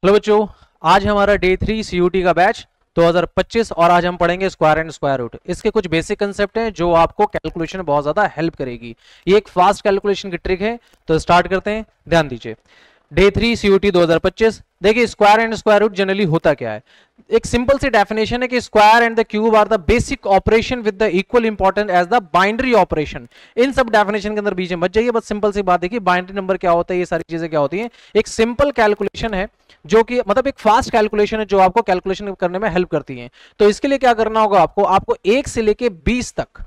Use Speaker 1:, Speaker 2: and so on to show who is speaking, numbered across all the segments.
Speaker 1: Hello बच्चों, आज हमारा डे 3 सीयूटी का बैच 2025 और आज हम पढ़ेंगे स्क्वायर एंड स्क्वायर रूट। इसके कुछ बेसिक कंसेप्ट हैं जो आपको कैलकुलेशन में बहुत ज्यादा हेल्प करेगी। ये एक फास्ट कैलकुलेशन की ट्रिक है, तो स्टार्ट करते हैं। ध्यान दीजिए, डे 3 सीयूटी 2025। देखिए, square and square root generally होता क्या है। एक सिंपल सी डेफिनेशन है कि square and the cube are the basic operation with the equal important as the binary operation. इन सब डेफिनेशन के अंदर बीच में मत जाइए, बस सिंपल सी बात देखिए, बाइनरी नंबर क्या होता है, ये सारी चीजें क्या होती हैं। एक सिंपल कैलकुलेशन है जो कि मतलब एक फास्ट कैलकुलेशन है जो आपको कैलकुलेशन करने में हेल्प करती है। तो इसके लिए क्या करना होगा, आपको 1 से लेके 20 तक,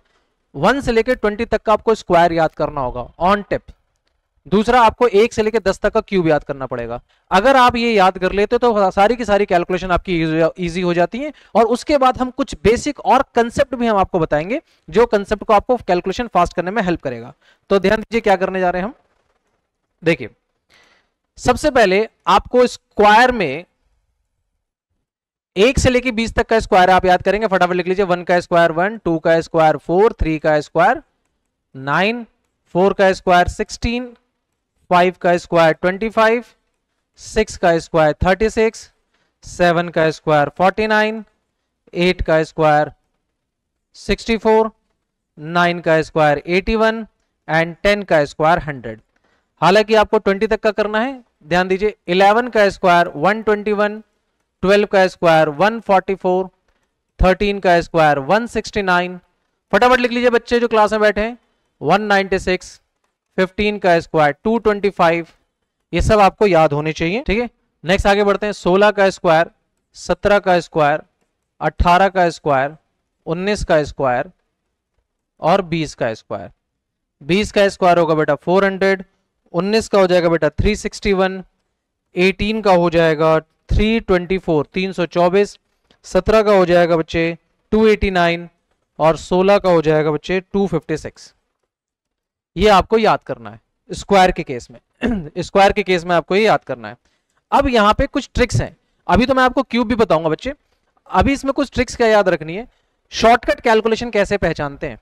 Speaker 1: 1 से लेके 20 तक का आपको स्क्वायर याद करना होगा ऑन टिप। दूसरा, आपको 1 से लेके 10 तक का क्यूब याद करना पड़ेगा। अगर आप ये याद कर लेते तो सारी की सारी कैलकुलेशन आपकी इजी हो जाती है। और उसके बाद हम कुछ बेसिक और कंसेप्ट भी हम आपको बताएंगे जो कंसेप्ट को आपको कैलकुलेशन फास्ट करने में हेल्प करेगा। तो ध्यान दीजिए क्या करने जा रहे हैं हम। देखिए, सबसे पहले आपको स्क्वायर में 1 से लेके 20 तक का स्क्वायर आप याद करेंगे। फटाफट लिख लीजिए। 1 का स्क्वायर 1, 2 का स्क्वायर 4, 3 का स्क्वायर 9, 4 का स्क्वायर 16, 5 का स्क्वायर 25, 6 का स्क्वायर 36, 7 का स्क्वायर 49, 8 का स्क्वायर 64, 9 का स्क्वायर 81 एंड 10 का स्क्वायर 100। हालांकि आपको 20 तक का करना है। ध्यान दीजिए, 11 का स्क्वायर 121, 12 का स्क्वायर 144, 13 का स्क्वायर 169। फटाफट लिख लीजिए बच्चे जो क्लास में बैठे हैं। 196, 15 का स्क्वायर 225। ये सब आपको याद होने चाहिए, ठीक है। नेक्स्ट आगे बढ़ते हैं। 16 का स्क्वायर, 17 का स्क्वायर, 18 का स्क्वायर, 19 का स्क्वायर और 20 का स्क्वायर। 20 का स्क्वायर होगा बेटा 400, 19 का हो जाएगा बेटा 361, 18 का हो जाएगा 324 324, 17 का हो जाएगा बच्चे 289 और 16 का हो जाएगा बच्चे 256। ये आपको याद करना है स्क्वायर के केस में। स्क्वायर के केस में आपको ये याद करना है। अब यहाँ पे कुछ ट्रिक्स हैं। अभी तो मैं आपको क्यूब भी बताऊंगा बच्चे, अभी इसमें कुछ ट्रिक्स क्या याद रखनी है। शॉर्टकट कैलकुलेशन कैसे पहचानते हैं।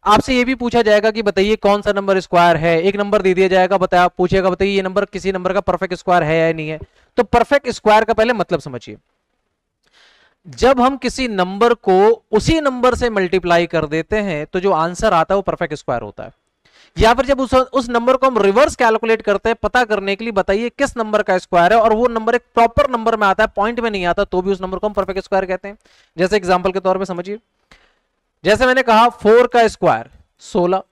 Speaker 1: आपसे ये भी पूछा जाएगा कि बताइए कौन सा नंबर स्क्वायर है। एक नंबर दे दिया जाएगा, बताया पूछेगा बताइए ये नंबर किसी नंबर का परफेक्ट स्क्वायर है या नहीं है। तो परफेक्ट स्क्वायर का पहले मतलब समझिए। जब हम किसी नंबर को उसी नंबर से मल्टीप्लाई कर देते हैं तो जो आंसर आता है वो परफेक्ट स्क्वायर होता है। या फिर जब उस नंबर को हम रिवर्स कैलकुलेट करते हैं पता करने के लिए बताइए किस नंबर का स्क्वायर है और वो नंबर एक प्रॉपर नंबर में आता है, पॉइंट में नहीं आता, तो भी उस नंबर को हम परफेक्ट स्क्वायर कहते हैं। जैसे एग्जांपल के तौर पे समझिए, जैसे मैंने कहा 4 का स्क्वायर 16,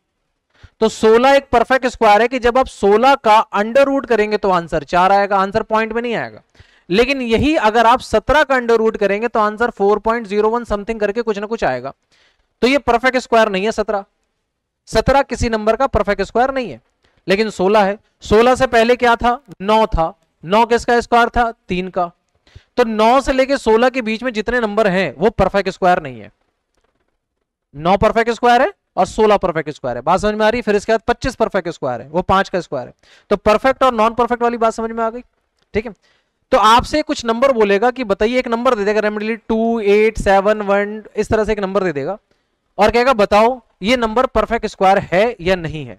Speaker 1: तो 16 एक परफेक्ट स्क्वायर है कि जब आप 16 का अंडर रूट करेंगे तो आंसर 4 आएगा, आंसर पॉइंट में नहीं आएगा। लेकिन यही अगर आप 17 का अंडर रूट करेंगे तो आंसर 4.01 समथिंग करके कुछ ना कुछ आएगा। तो ये परफेक्ट स्क्वायर नहीं है। 17 किसी नंबर का परफेक्ट स्क्वायर नहीं है, लेकिन 16 है। 16 से पहले क्या था, 9 था। 9 किसका स्क्वायर था, 3 का। तो 9 से लेके 16 के बीच में जितने नंबर हैं वो परफेक्ट स्क्वायर नहीं है। 9 परफेक्ट स्क्वायर है और 16 परफेक्ट स्क्वायर है। बात समझ में आ रही। फिर इसके बाद 25 परफेक्ट स्क्वायर है, वो 5 का स्क्वायर है। तो परफेक्ट और नॉन परफेक्ट वाली बात समझ में आ गई, ठीक है। तो आपसे कुछ नंबर बोलेगा कि बताइए, एक नंबर दे देगा रेमिडली 2, 8, 7, 1, इस तरह से एक नंबर दे देगा और कहेगा बताओ ये नंबर परफेक्ट स्क्वायर है या नहीं है।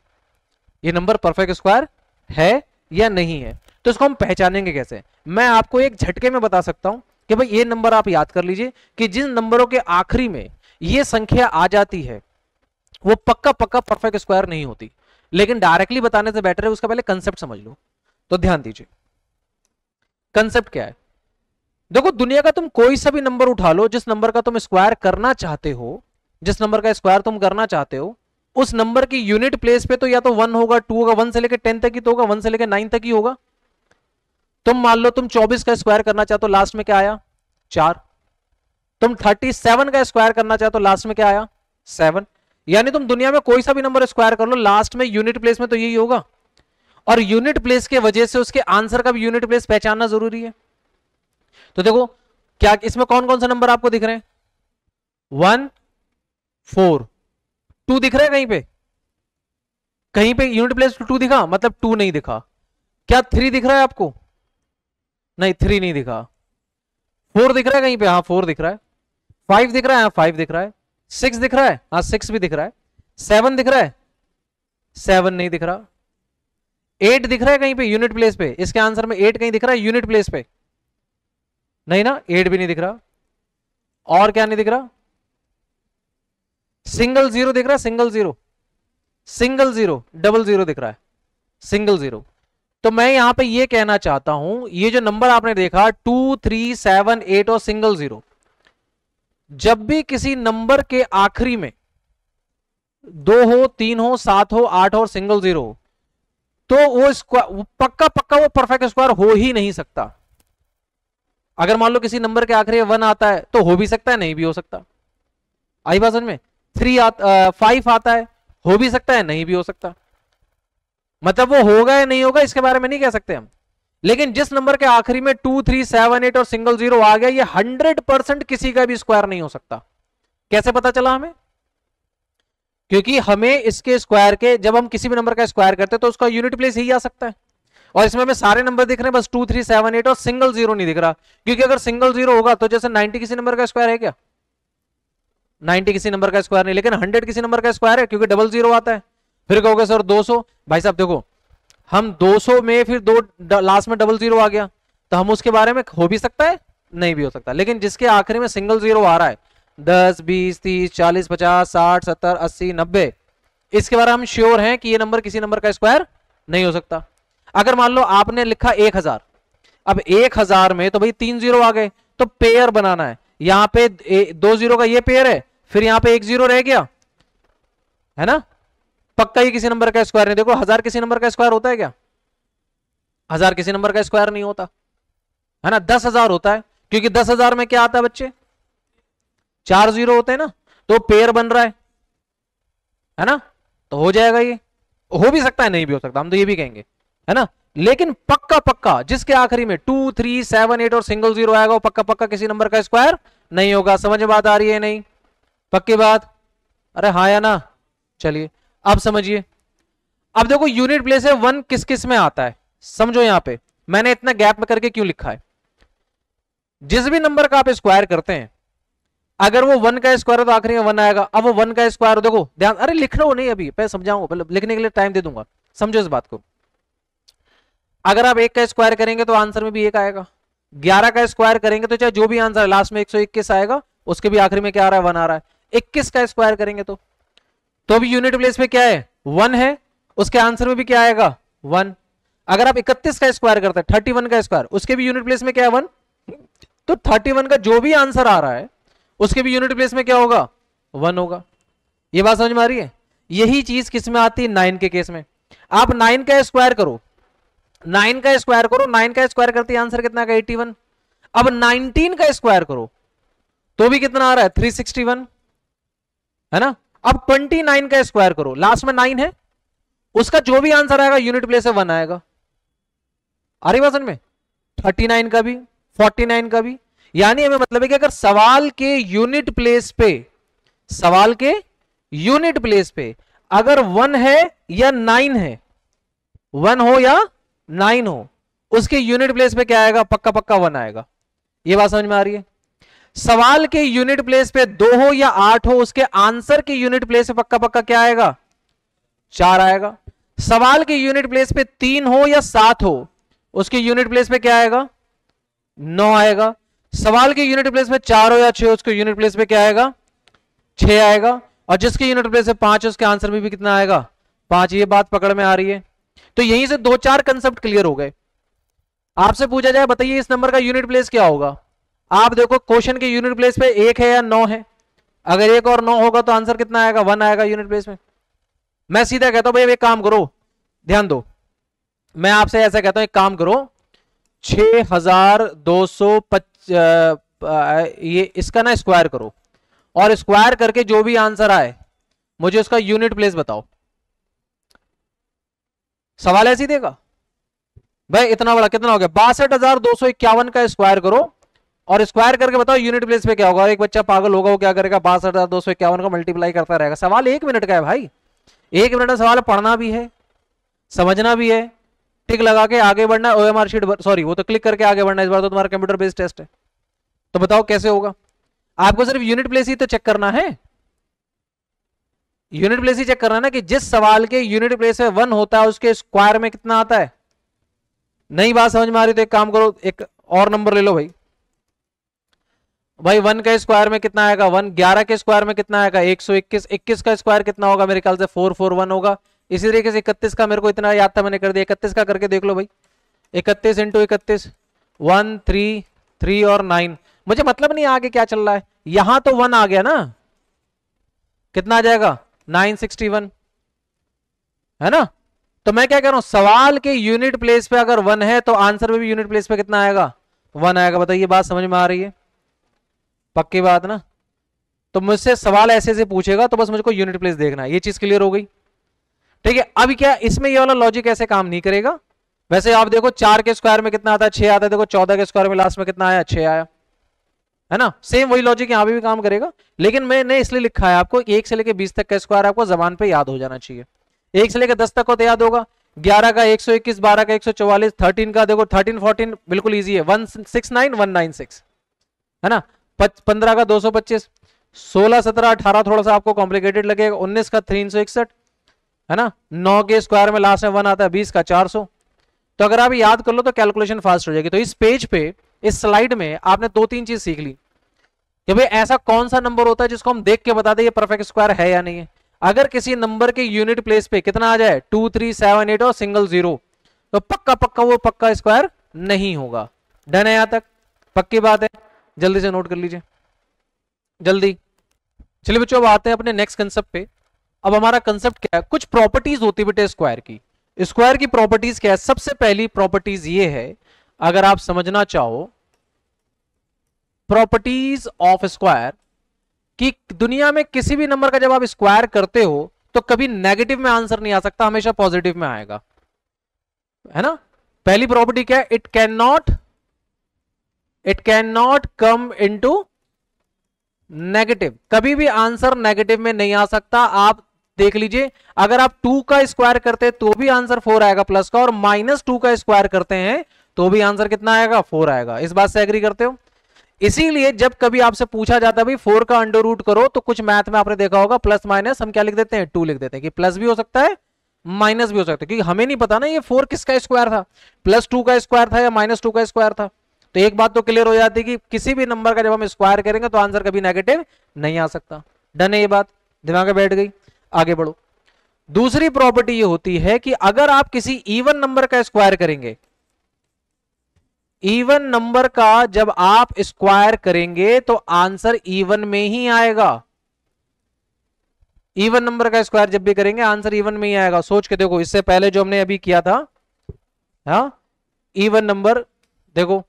Speaker 1: ये नंबर परफेक्ट स्क्वायर है या नहीं है। तो इसको हम पहचानेंगे कैसे। मैं आपको एक झटके में बता सकता हूं कि भाई ये नंबर आप याद कर लीजिए कि जिन नंबरों के आखिरी में ये संख्या आ जाती है वो पक्का पक्का परफेक्ट स्क्वायर नहीं होती। लेकिन डायरेक्टली बताने से बेटर है उसका पहले कंसेप्ट समझ लो। तो ध्यान दीजिए, कंसेप्ट क्या है। देखो, दुनिया का तुम कोई सा भी नंबर उठा लो, जिस नंबर का तुम स्क्वायर करना चाहते हो, जिस नंबर का स्क्वायर तुम करना चाहते हो, उस नंबर की यूनिट प्लेस पे तो या तो 1 होगा, 2 होगा, 1 से लेकर 10 तक ही तो होगा, 1 से लेकर 9 तक ही होगा। तुम मान लो तुम 24 का स्क्वायर करना चाहते हो, लास्ट में क्या आया, 4। तुम 37 का स्क्वायर करना चाहते हो, लास्ट में क्या आया, 7। यानी तुम दुनिया में कोई सा भी नंबर स्क्वायर कर लो, लास्ट में यूनिट प्लेस में तो यही होगा। और यूनिट प्लेस के वजह से उसके आंसर का भी यूनिट प्लेस पहचानना जरूरी है। तो देखो, क्या इसमें कौन कौन सा नंबर आपको दिख रहे हैं, 1, 4, 2 दिख रहा है कहीं पे, कहीं पे यूनिट प्लेस 2 दिखा, मतलब 2 नहीं दिखा। क्या 3 दिख रहा है आपको, नहीं 3 नहीं दिखा। 4 दिख रहा है कहीं पे, हाँ 4 दिख रहा है। 5 दिख रहा है, हाँ 5 दिख रहा है। 6 दिख रहा है, हाँ 6 भी दिख रहा है। 7 दिख रहा है, 7 नहीं दिख रहा। 8 दिख रहा है कहीं पे यूनिट प्लेस पे, इसके आंसर में 8 कहीं दिख रहा है यूनिट प्लेस पे, नहीं ना, 8 भी नहीं दिख रहा। और क्या नहीं दिख रहा? सिंगल जीरो दिख रहा है, single zero, single zero, double zero दिख रहा है, सिंगल जीरो। तो मैं यहां पे ये कहना चाहता हूं, ये जो नंबर आपने देखा 2, 3, 7, 8 और सिंगल जीरो, जब भी किसी नंबर के आखिरी में 2 हो, 3 हो, 7 हो, 8 हो और सिंगल जीरो हो, तो वो स्क्वायर पक्का पक्का वो परफेक्ट स्क्वायर हो ही नहीं सकता। अगर मान लो किसी नंबर के आखिरी में 1 आता है तो हो भी सकता है, नहीं भी हो सकता। आई बात समझ में? 5 आता है, हो भी सकता है, नहीं भी हो सकता। मतलब वो होगा या नहीं होगा इसके बारे में नहीं कह सकते हम। लेकिन जिस नंबर के आखिरी में 2, 3, 7, 8 और सिंगल जीरो आ गया, ये 100% किसी का भी स्क्वायर नहीं हो सकता। कैसे पता चला हमें? क्योंकि हमें इसके स्क्वायर के, जब हम किसी भी नंबर का स्क्वायर करते हैं तो उसका यूनिट प्लेस ही आ सकता है। और इसमें हमें सारे नंबर दिख रहे हैं, बस 2, 3, 7, 8 और सिंगल जीरो नहीं दिख रहा। क्योंकि अगर सिंगल जीरो होगा तो जैसे 90 किसी नंबर का स्क्वायर है क्या? 90 किसी नंबर का स्क्वायर नहीं, लेकिन 100 किसी नंबर का स्क्वायर है क्योंकि डबल जीरो आता है। फिर कहोगे सर 200, भाई साहब देखो, हम 200 में फिर दो लास्ट में डबल जीरो आ गया, तो हम उसके बारे में हो भी सकता है, नहीं भी हो सकता। लेकिन जिसके आखिरी में सिंगल जीरो आ रहा है, 10, 20, 30, 40, 50, 60, 70, 80, 90, इसके बारे में हम श्योर हैं कि ये नंबर किसी नंबर का स्क्वायर नहीं हो सकता। अगर मान लो आपने लिखा 1000, अब 1000 में तो भाई 3 जीरो आ गए, तो पेयर बनाना है। यहां पे 2 जीरो का ये पेयर है, फिर यहां पे 1 जीरो रह गया, है ना? पक्का ही किसी नंबर का स्क्वायर नहीं। देखो 1000 किसी नंबर का स्क्वायर होता है क्या? 1000 किसी नंबर का स्क्वायर नहीं होता, है ना? 10,000 होता है, क्योंकि 10,000 में क्या आता है बच्चे? 4 जीरो होते हैं ना, तो पेयर बन रहा है ना? तो हो जाएगा, ये हो भी सकता है, नहीं भी हो सकता, हम तो ये भी कहेंगे, है ना? लेकिन पक्का पक्का जिसके आखिरी में 2, 3, 7, 8 और सिंगल जीरो आएगा वो पक्का पक्का किसी नंबर का स्क्वायर नहीं होगा। समझ में बात आ रही है? नहीं? पक्की बात? अरे हाँ या ना? चलिए अब समझिए। अब देखो यूनिट प्लेस है 1 किस किस में आता है, समझो। यहां पे मैंने इतना गैप में करके क्यों लिखा है? जिस भी नंबर का आप स्क्वायर करते हैं, अगर वो 1 का स्क्वायर है तो आखिरी में 1 आएगा। अब वो 1 का स्क्वायर, देखो ध्यान, अरे लिख लो नहीं अभी, पहले समझाऊंगा, लिखने के लिए टाइम दे दूंगा, समझो इस बात को। अगर आप 1 का स्क्वायर करेंगे तो आंसर में भी 1 आएगा। 11 का स्क्वायर करेंगे तो चाहे जो भी आंसर लास्ट में 121 आएगा, उसके भी आखिरी में क्या आ रहा है? 1 आ रहा है। 21 का स्क्वायर करेंगे तो भी यूनिट प्लेस पे क्या है? 1 है, उसके आंसर में भी क्या आएगा? 1। अगर आप 31 का स्क्वायर करते हैं, 31 का स्क्वायर, उसके भी यूनिट प्लेस में क्या है? 1। तो 31 का जो भी आंसर आ रहा है उसके भी यूनिट प्लेस में क्या होगा? 1 होगा। ये बात समझ में आ रही है? यही चीज किस में आती है? 9 के केस में। आप 9 का स्क्वायर करो, 9 का स्क्वायर करो, 9 का स्क्वायर करते आंसर कितना का? 81। अब 19 का स्क्वायर करो तो भी कितना आ रहा है? 361, है ना? अब 29 का स्क्वायर करो, लास्ट में 9 है, उसका जो भी आंसर आएगा यूनिट प्लेस से 1 आएगा। आ रही बात समझ में? 39 का भी, 49 का भी। यानी हमें मतलब है कि अगर सवाल के यूनिट प्लेस पे, सवाल के यूनिट प्लेस पे अगर 1 है या 9 है, 1 हो या 9 हो, उसके यूनिट प्लेस पे क्या आएगा? पक्का पक्का 1 आएगा। ये बात समझ में आ रही है? सवाल के यूनिट प्लेस पे 2 हो या 8 हो, उसके आंसर के यूनिट प्लेस पे पक्का पक्का क्या आएगा? 4 आएगा। सवाल के यूनिट प्लेस पे 3 हो या 7 हो, उसके यूनिट प्लेस पे क्या आएगा? 9 आएगा। सवाल के यूनिट प्लेस में 4 हो या 6, उसके यूनिट प्लेस पे क्या आएगा? 6 आएगा। और जिसके यूनिट प्लेस में 5 है उसके आंसर में भी कितना आएगा? 5। ये बात पकड़ में आ रही है? तो यहीं से 2-4 कंसेप्ट क्लियर हो गए। आपसे पूछा जाए बताइए इस नंबर का यूनिट प्लेस क्या होगा, आप देखो क्वेश्चन के यूनिट प्लेस पे 1 है या 9 है। अगर 1 और 9 होगा तो आंसर कितना आएगा? 1 आएगा यूनिट प्लेस में। मैं सीधा कहता हूं भाई एक काम करो, ध्यान दो, मैं आपसे ऐसा कहता हूं एक काम करो, 6250 ये इसका ना स्क्वायर करो, और स्क्वायर करके जो भी आंसर आए मुझे उसका यूनिट प्लेस बताओ। सवाल ऐसे ही देगा भाई, इतना बड़ा कितना हो गया? 62,251 का स्क्वायर करो और स्क्वायर करके बताओ यूनिट प्लेस पे क्या होगा। एक बच्चा पागल होगा, वो क्या करेगा? 62,251 का मल्टीप्लाई करता रहेगा। सवाल 1 मिनट का है भाई, 1 मिनट का सवाल, पढ़ना भी है, समझना भी है, टिक लगा के आगे बढ़ना है। ओएमआर शीट, सॉरी वो तो क्लिक करके आगे बढ़ना है। इस बार तो तुम्हारा कंप्यूटर बेस्ड टेस्ट है, तो बताओ कैसे होगा? आपको सिर्फ यूनिट प्लेस ही तो चेक करना है, यूनिट प्लेस ही चेक करना है ना, कि जिस सवाल के यूनिट प्लेस में 1 होता है उसके स्क्वायर में कितना आता है। नई बात समझ में आ रही तो एक काम करो, एक और नंबर ले लो भाई, भाई 1 का स्क्वायर में कितना आएगा 1, 11 के स्क्वायर में कितना आएगा 121, 21 का स्क्वायर कितना होगा मेरे ख्याल से 441 होगा। इसी तरीके से 31 का मेरे को इतना याद था मैंने कर दिया, 31 का करके देख लो भाई, 31 इंटू 31 1 3 3 और 9। मुझे मतलब नहीं आगे क्या चल रहा है, यहां तो 1 आ गया ना, कितना आ जाएगा 961, है ना। तो मैं क्या कह रहा हूं, सवाल के यूनिट प्लेस पे अगर 1 है तो आंसर में भी यूनिट प्लेस पे कितना आएगा 1 आएगा। बताइए बात समझ में आ रही है, पक्की बात ना। तो मुझसे सवाल ऐसे ऐसे पूछेगा तो बस मुझको यूनिट प्लेस देखना है, ये चीज क्लियर हो गई। ठीक है, अभी क्या इसमें ये वाला लॉजिक ऐसे काम नहीं करेगा। वैसे आप देखो 4 के स्क्वायर में कितना आता है 6 आता है, देखो 14 के स्क्वायर में लास्ट में कितना आया 6 आया, है ना। सेम वही लॉजिक यहां भी काम करेगा, लेकिन मैंने इसलिए लिखा है आपको 1 से लेकर 20 तक का स्क्वायर आपको जबान पे याद हो जाना चाहिए। 1 से लेकर 10 तक को तो याद होगा, 11 का 121, 12 का 144, 13 का देखो 13 14 बिल्कुल इजी है 169 196, है ना। 15 का 225, 16 17 18 थोड़ा सा आपको कॉम्प्लिकेटेड लगेगा, 19 का 361, है ना। 9 के स्क्वायर में लास्ट में 1 आता है, 20 का 400। तो अगर आप याद कर लो तो कैलकुलेशन फास्ट हो जाएगी। तो इस पेज पे इस स्लाइड में आपने 2-3 चीज सीख ली कि भाई ऐसा कौन सा नंबर होता है जिसको हम देख के बता दें ये परफेक्ट स्क्वायर है या नहीं है। अगर किसी नंबर के यूनिट प्लेस पे कितना आ जाए 2 3 7 8 और सिंगल 0 तो पक्का पक्का वो पक्का स्क्वायर नहीं होगा। डन है यहां तक, पक्की बात है, जल्दी से नोट कर लीजिए जल्दी। चलिए बच्चों अब आते हैं अपने नेक्स्ट कंसेप्ट पे। अब हमारा कंसेप्ट क्या है, कुछ प्रॉपर्टीज होती बेटे स्क्वायर की। स्क्वायर की प्रॉपर्टीज क्या है, सबसे पहली प्रॉपर्टीज ये है, अगर आप समझना चाहो प्रॉपर्टीज ऑफ स्क्वायर, कि दुनिया में किसी भी नंबर का जब आप स्क्वायर करते हो तो कभी नेगेटिव में आंसर नहीं आ सकता, हमेशा पॉजिटिव में आएगा, है ना। पहली प्रॉपर्टी क्या है, it can not come into negative, कभी भी आंसर नेगेटिव में नहीं आ सकता। आप देख लीजिए अगर आप 2 का स्क्वायर करते हैं तो भी आंसर 4 आएगा प्लस का, और -2 का स्क्वायर करते हैं तो भी आंसर कितना आएगा 4 आएगा। इस बात से एग्री करते हो। इसीलिए जब कभी आपसे पूछा जाता है भाई 4 का अंडर रूट करो, तो कुछ मैथ में आपने देखा होगा प्लस माइनस हम क्या लिख देते हैं 2 लिख देते हैं, कि प्लस भी हो सकता है माइनस भी हो सकता है, क्योंकि हमें नहीं पता ना ये 4 किसका स्क्वायर था, +2 का स्क्वायर था या -2 का स्क्वायर था। तो एक बात तो क्लियर हो जाती है कि किसी भी नंबर का जब हम स्क्वायर करेंगे तो आंसर कभी नेगेटिव नहीं आ सकता। डन है ये बात, दिमाग में बैठ गई, आगे बढ़ो। दूसरी प्रॉपर्टी ये होती है कि अगर आप किसी इवन नंबर का स्क्वायर करेंगे, इवन नंबर का जब आप स्क्वायर करेंगे तो आंसर इवन में ही आएगा। इवन नंबर का स्क्वायर जब भी करेंगे आंसर इवन में ही आएगा। सोच के देखो, इससे पहले जो हमने अभी किया था, हाँ इवन नंबर, देखो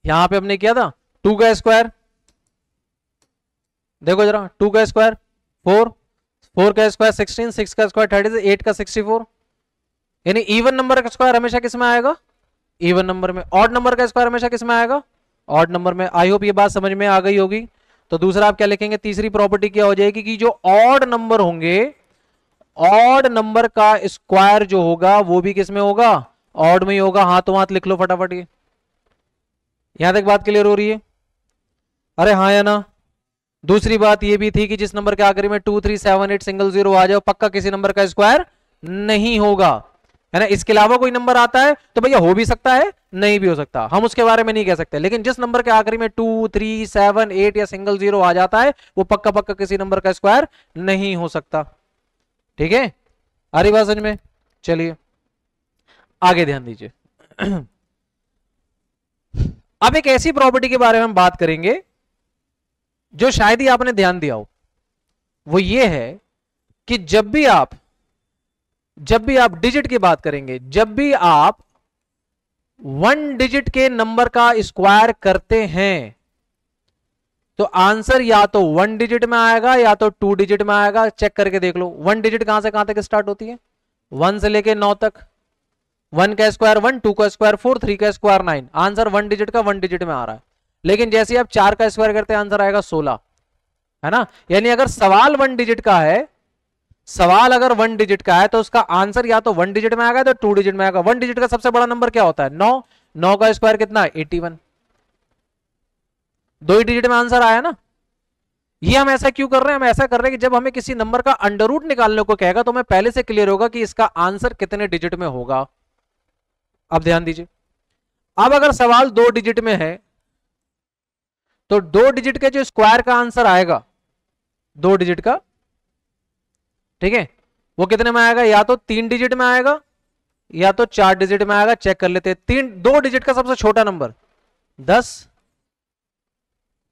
Speaker 1: यहां पे हमने किया था 2 का स्क्वायर, देखो जरा 2 का स्क्वायर 4, 4 का स्क्वायर 16, 6 का स्क्वायर 36, 8 का 64। यानी इवन नंबर का स्क्वायर हमेशा किस में आएगा, इवन नंबर में। ऑड नंबर का स्क्वायर हमेशा किस में आएगा, ऑड नंबर में। आई होप ये बात समझ में आ गई होगी। तो दूसरा आप क्या लिखेंगे, तीसरी प्रॉपर्टी क्या हो जाएगी कि जो ऑड नंबर होंगे, ऑड नंबर का स्क्वायर जो होगा वो भी किस में होगा, ऑड में ही होगा। हाथों हाथ लिख लो फटाफट, ये यहां तक बात क्लियर हो रही है, अरे हाँ या ना। दूसरी बात ये भी थी कि जिस नंबर के आखिरी में 2 3 7 8 सिंगल 0 आ जाए पक्का किसी नंबर का स्क्वायर नहीं होगा, है ना। इसके अलावा कोई नंबर आता है तो भैया हो भी सकता है नहीं भी हो सकता, हम उसके बारे में नहीं कह सकते। लेकिन जिस नंबर के आखिरी में 2 3 7 8 या सिंगल 0 आ जाता है वो पक्का पक्का किसी नंबर का स्क्वायर नहीं हो सकता। ठीक है, आ रही बात समझ में। चलिए आगे ध्यान दीजिए। अब एक ऐसी प्रॉपर्टी के बारे में हम बात करेंगे जो शायद ही आपने ध्यान दिया हो, वो ये है कि जब भी आप डिजिट की बात करेंगे, जब भी आप 1 डिजिट के नंबर का स्क्वायर करते हैं तो आंसर या तो 1 डिजिट में आएगा या तो 2 डिजिट में आएगा। चेक करके देख लो 1 डिजिट कहां से कहां तक स्टार्ट होती है, 1 से लेके 9 तक। 1 का स्क्वायर 1, 2 का स्क्वायर 4, 3 का स्क्वायर 9, आंसर 1 डिजिट का 1 डिजिट में आ रहा है। लेकिन जैसे ही आप 4 का स्क्वायर करते हैं आंसर आएगा 16, है ना। यानी अगर सवाल 1 डिजिट का है, सवाल अगर 1 डिजिट का है तो उसका आंसर या तो 1 डिजिट में आएगा तो 2 डिजिट में आएगा। 1 डिजिट का सबसे बड़ा नंबर क्या होता है 9, 9 का स्क्वायर कितना है 81, 2 ही डिजिट में आंसर आया ना। ये हम ऐसा क्यों कर रहे हैं, हम ऐसा कर रहे हैं कि जब हमें किसी नंबर का अंडर रूट निकालने को कहेगा तो हमें पहले से क्लियर होगा कि इसका आंसर कितने डिजिट में होगा। अब ध्यान दीजिए, अब अगर सवाल 2 डिजिट में है तो 2 डिजिट के जो स्क्वायर का आंसर आएगा, 2 डिजिट का, ठीक है, वो कितने में आएगा? या तो 3 डिजिट में आएगा या तो 4 डिजिट में आएगा। चेक कर लेते हैं। 2 डिजिट का सबसे छोटा नंबर 10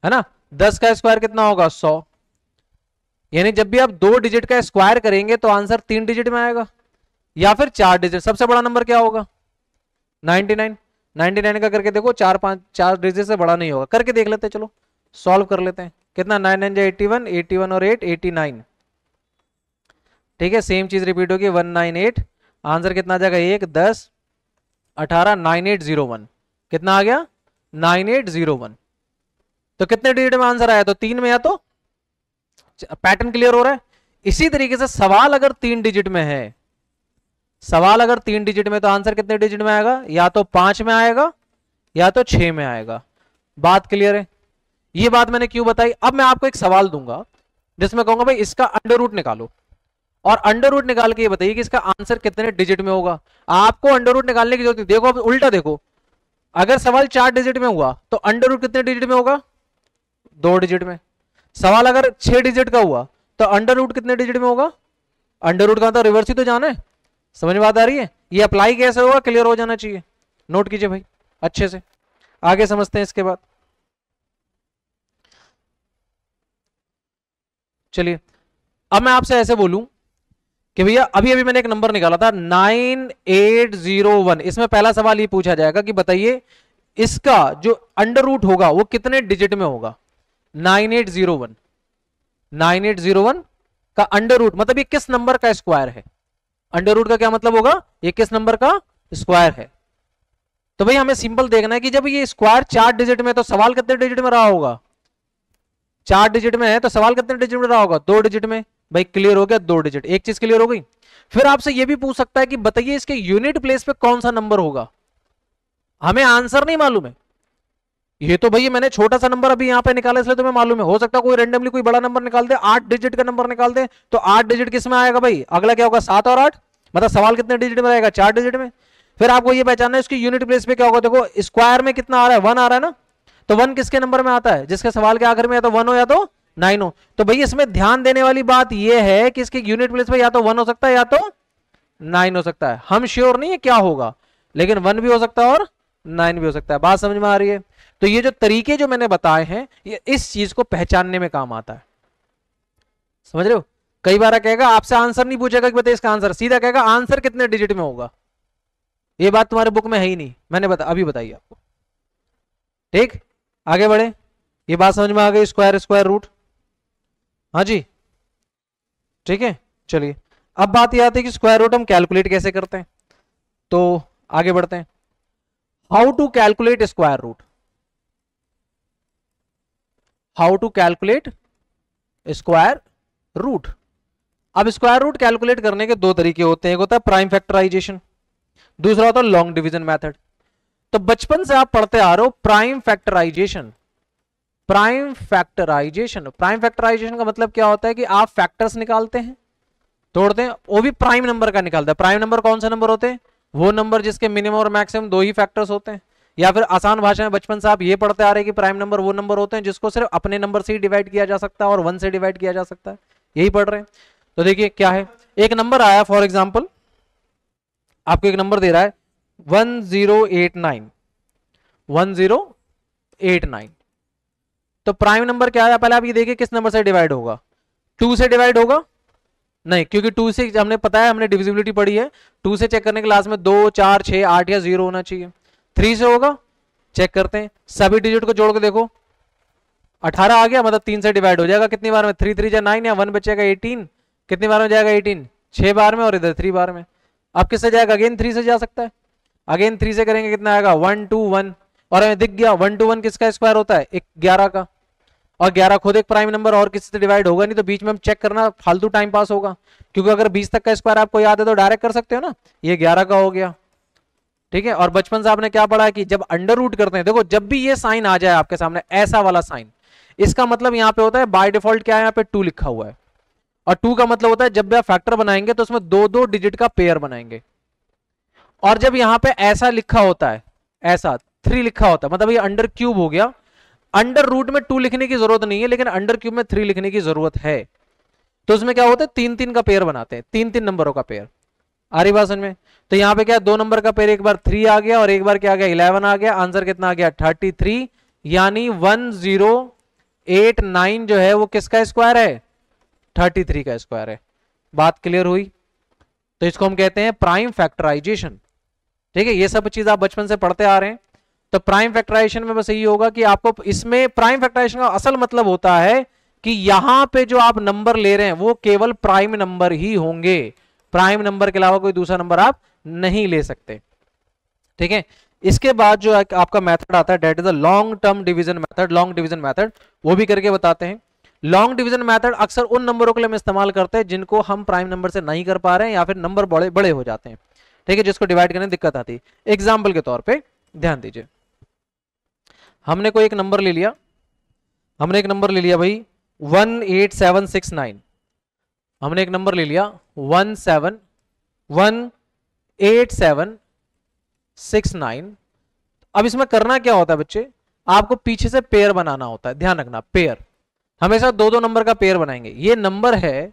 Speaker 1: है ना। 10 का स्क्वायर कितना होगा? 100। यानी जब भी आप 2 डिजिट का स्क्वायर करेंगे तो आंसर 3 डिजिट में आएगा या फिर 4 डिजिट। सबसे बड़ा नंबर क्या होगा? 99। 99 का करके देखो, 4 डिजिट से बड़ा नहीं होगा। करके देख लेते हैं, चलो सॉल्व कर लेते हैं। कितना? 9 9 81, 81 और 8 89। ठीक है, सेम चीज रिपीट होगी। 198। आंसर कितना आ जाएगा? 1 10 18 9801। कितना आ गया? 9801। तो कितने डिजिट में आंसर आया? तो 3 में। या तो पैटर्न क्लियर हो रहा है। इसी तरीके से सवाल अगर 3 डिजिट में है, सवाल अगर 3 डिजिट में, तो आंसर कितने डिजिट में आएगा? या तो 5 में आएगा या तो 6 में आएगा। बात क्लियर है? ये बात मैंने क्यों बताई? अब मैं आपको एक सवाल दूंगा जिसमें कहूंगा भाई इसका अंडर रूट निकालो, और अंडर रूट निकाल के ये बताइए कि इसका आंसर कितने डिजिट में होगा। आपको अंडर रूट निकालने की जरूरत नहीं। देखो अब उल्टा देखो, अगर सवाल 4 डिजिट में हुआ तो अंडर रूट कितने डिजिट में होगा? 2 डिजिट में। सवाल अगर 6 डिजिट का हुआ तो अंडर रूट कितने डिजिट में होगा? अंडर रूट का तो रिवर्स ही तो जाना है। समझ में बात आ रही है? ये अप्लाई कैसे होगा? क्लियर हो जाना चाहिए। नोट कीजिए भाई अच्छे से, आगे समझते हैं इसके बाद। चलिए अब मैं आपसे ऐसे बोलूं कि भैया अभी अभी मैंने एक नंबर निकाला था 9801। इसमें पहला सवाल ये पूछा जाएगा कि बताइए इसका जो अंडर रूट होगा वो कितने डिजिट में होगा? 9801। 9801 का अंडर रूट मतलब ये किस नंबर का स्क्वायर है? अंडर रूट का क्या मतलब होगा? ये किस नंबर का स्क्वायर है? तो भाई हमें सिंपल देखना है कि जब ये स्क्वायर 4 डिजिट में, तो सवाल कितने डिजिट में रहा होगा? 4 डिजिट में है तो सवाल कितने डिजिट में रहा होगा? 2 डिजिट में। भाई क्लियर हो गया, 2 डिजिट। एक चीज क्लियर हो गई। फिर आपसे यह भी पूछ सकता है कि बताइए इसके यूनिट प्लेस पे कौन सा नंबर होगा। हमें आंसर नहीं मालूम है। ये तो भैया मैंने छोटा सा नंबर अभी यहां पे निकाला इसलिए तुम्हें मालूम है। हो सकता है कोई रेंडमली कोई बड़ा नंबर निकाल दे, 8 डिजिट का नंबर निकाल दे, तो 8 डिजिट किस में आएगा भाई? अगला क्या होगा? 7 और 8। मतलब सवाल कितने डिजिट में रहेगा? 4 डिजिट में। फिर आपको ये पहचानना है इसकी यूनिट प्लेस पे क्या होगा। देखो स्क्वायर में कितना आ रहा है? 1 आ रहा है ना। तो 1 किसके नंबर में आता है? जिसके सवाल के आखिर में या तो 1 हो या तो 9 हो। तो भैया इसमें ध्यान देने वाली बात यह है कि इसकी यूनिट प्लेस पे या तो 1 हो सकता है या तो 9 हो सकता है। हम श्योर नहीं है क्या होगा, लेकिन 1 भी हो सकता है और 9 भी हो सकता है। बात समझ में आ रही है? तो ये जो तरीके जो मैंने बताए हैं ये इस चीज को पहचानने में काम आता है। समझ रहे हो? कई बार कहेगा आपसे आंसर नहीं पूछेगा कि बताइए इसका आंसर, सीधा कहेगा आंसर कितने डिजिट में होगा। ये बात तुम्हारे बुक में है ही नहीं, मैंने अभी बताई आपको। ठीक, आगे बढ़े। ये बात समझ में आ गई? Square square root. हाँ जी ठीक है। चलिए अब बात यह आती है कि स्क्वायर रूट हम कैलकुलेट कैसे करते हैं। तो आगे बढ़ते हैं। How to calculate square root. How to calculate square root. अब स्क्वायर रूट कैलकुलेट करने के 2 तरीके होते हैं। एक होता है प्राइम फैक्टराइजेशन, दूसरा होता है लॉन्ग डिवीजन मेथड। तो बचपन से आप पढ़ते आ रहे हो prime factorization. Prime factorization, prime factorization का मतलब क्या होता है कि आप फैक्टर्स निकालते हैं, तोड़ते हैं, वो भी प्राइम नंबर का निकालते हैं। प्राइम नंबर कौन सा नंबर होते हैं? वो नंबर जिसके मिनिमम और मैक्सिमम 2 ही फैक्टर्स होते हैं। या फिर आसान भाषा में बचपन से आप ये पढ़ते आ रहे हैं कि प्राइम नंबर वो नंबर होते हैं जिसको सिर्फ अपने नंबर से ही डिवाइड किया जा सकता है और 1 से डिवाइड किया जा सकता है। यही पढ़ रहे हैं। तो देखिए क्या है, एक नंबर आया, फॉर एग्जाम्पल आपको एक नंबर दे रहा है 1089। 1089 तो प्राइम नंबर क्या है? पहले आप ये देखिए किस नंबर से डिवाइड होगा। 2 से डिवाइड होगा? नहीं, क्योंकि 2 से हमने पता है, हमने डिविजिबिलिटी पढ़ी है। 2 से चेक करने के लास्ट में 2 4 6 8 या 0 होना चाहिए। 3 से होगा? चेक करते हैं, सभी डिजिट को जोड़ के देखो 18 आ गया, मतलब 3 से डिवाइड हो जाएगा। कितनी बार में? 3 3 9 या 1 बचेगा 18। कितनी बार में जाएगा 18? 6 बार में, और इधर 3 बार में। अब किससे जाएगा? अगेन 3 से जा सकता है। अगेन 3 से करेंगे कितना आएगा? 1 2 1। और हमें दिख गया 1 2 1 किसका स्क्वायर होता है? 11 का। और 11 खुद एक प्राइम नंबर और किसी से डिवाइड होगा नहीं, तो बीच में हम चेक करना फालतू टाइम पास होगा। क्योंकि अगर 20 तक का स्क्वायर आपको याद है तो डायरेक्ट कर सकते हो ना। ये 11 का हो गया। ठीक है। और बचपन से आपने क्या पढ़ा है कि जब अंडर रूट करते हैं, देखो जब भी ये साइन आ जाए आपके सामने, ऐसा वाला साइन, इसका मतलब यहाँ पे होता है बाय डिफॉल्ट क्या है? यहाँ पे 2 लिखा हुआ है। और 2 का मतलब होता है जब भी आप फैक्टर बनाएंगे तो उसमें 2 डिजिट का पेयर बनाएंगे। और जब यहाँ पे ऐसा लिखा होता है, ऐसा 3 लिखा होता है, मतलब ये अंडर क्यूब हो गया। अंडर रूट में 2 लिखने की जरूरत नहीं है, लेकिन अंडर क्यूब में 3 लिखने की जरूरत है। तो उसमें क्या होता है, 3-3 का पेयर बनाते हैं, 3-3 नंबरों का पेयर। आ रही बात समझ में? तो यहां पे क्या, 2 नंबर का पेयर, एक बार 3 आ गया और एक बार क्या आ गया, 11 आ गया। आंसर कितना आ गया, 33। यानी 1089 जो है वो किसका स्क्वायर है, 33 का स्क्वायर है। बात क्लियर हुई? तो इसको हम कहते हैं प्राइम फैक्टराइजेशन। ठीक है, ये सब चीज आप बचपन से पढ़ते आ रहे हैं। तो प्राइम फैक्टराइजेशन में बस यही होगा कि आपको इसमें प्राइम फैक्टराइजेशन का असल मतलब होता है कि यहां पे जो आप नंबर ले रहे हैं वो केवल प्राइम नंबर ही होंगे, प्राइम नंबर के अलावा कोई दूसरा नंबर आप नहीं ले सकते। ठीक है, इसके बाद जो आपका मेथड आता है that is the long term division method. Long division method वो भी करके बताते हैं। लॉन्ग डिवीजन मेथड अक्सर उन नंबरों के लिए हम इस्तेमाल करते हैं जिनको हम प्राइम नंबर से नहीं कर पा रहे हैं या फिर नंबर बड़े बड़े हो जाते हैं। ठीक है, जिसको डिवाइड करने में दिक्कत आती है। एग्जाम्पल के तौर पर ध्यान दीजिए, हमने कोई एक नंबर ले लिया, हमने एक नंबर ले लिया भाई 18769। हमने एक नंबर ले लिया 18769। अब इसमें करना क्या होता है बच्चे, आपको पीछे से पेयर बनाना होता है। ध्यान रखना, पेयर हमेशा 2-2 नंबर का पेयर बनाएंगे। ये नंबर है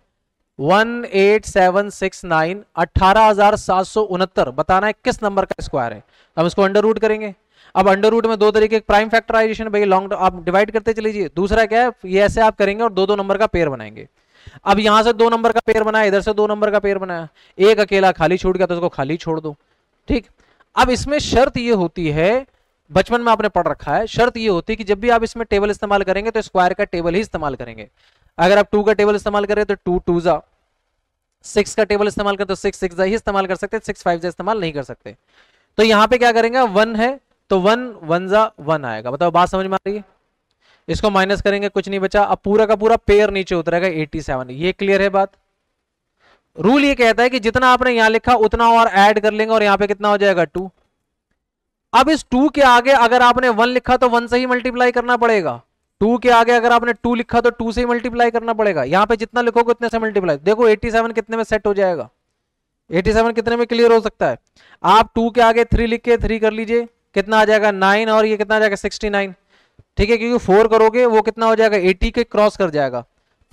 Speaker 1: 18769, 18769 बताना है किस नंबर का स्क्वायर है। हम इसको अंडर रूट करेंगे। अब अंडर रूट में 2 तरीके, प्राइम फैक्टराइजेशन भाई लॉन्ग आप डिवाइड करते चले जाइए, दूसरा क्या है, ये ऐसे आप करेंगे और 2-2 नंबर का पेयर बनाएंगे। अब यहां से 2 नंबर का पेयर बनाया, इधर से 2 नंबर का पेयर बनाया, एक अकेला खाली छूट गया तो उसको खाली छोड़ दो। ठीक, अब इसमें शर्त ये होती है, बचपन में आपने पढ़ रखा है, शर्त ये होती है कि जब भी आप इसमें टेबल इस्तेमाल करेंगे तो स्क्वायर का टेबल ही इस्तेमाल करेंगे। अगर आप 2 का टेबल इस्तेमाल करें तो 2 2 जा, 6 का टेबल इस्तेमाल करें तो 6 6 जा ही इस्तेमाल कर सकते, 6 5 जा इस्तेमाल नहीं कर सकते। तो यहां पे क्या करेंगे, 1 है तो 1 1 जा 1 आएगा। बताओ बात समझ में आ रही है? इसको माइनस करेंगे, कुछ नहीं बचा। अब पूरा का पूरा पेयर नीचे उतरेगा 87। ये क्लियर है बात? रूल ये कहता है कि जितना आपने यहां लिखा उतना और ऐड कर लेंगे और यहां पे कितना हो जाएगा 2। अब इस 2 के आगे अगर आपने 1 लिखा तो 1 से ही मल्टीप्लाई करना पड़ेगा। 2 के आगे अगर आपने 2 लिखा तो 2 से ही मल्टीप्लाई करना पड़ेगा। यहां पे जितना लिखोगे उतने से मल्टीप्लाई। देखो 87 कितने में सेट हो जाएगा, 87 कितने में क्लियर हो सकता है। आप 2 के आगे 3 लिख के 3 कर लीजिए, कितना आ जाएगा 9 और ये कितना आ जाएगा 69। ठीक है, क्योंकि 4 करोगे वो कितना हो जाएगा 80 के क्रॉस कर जाएगा।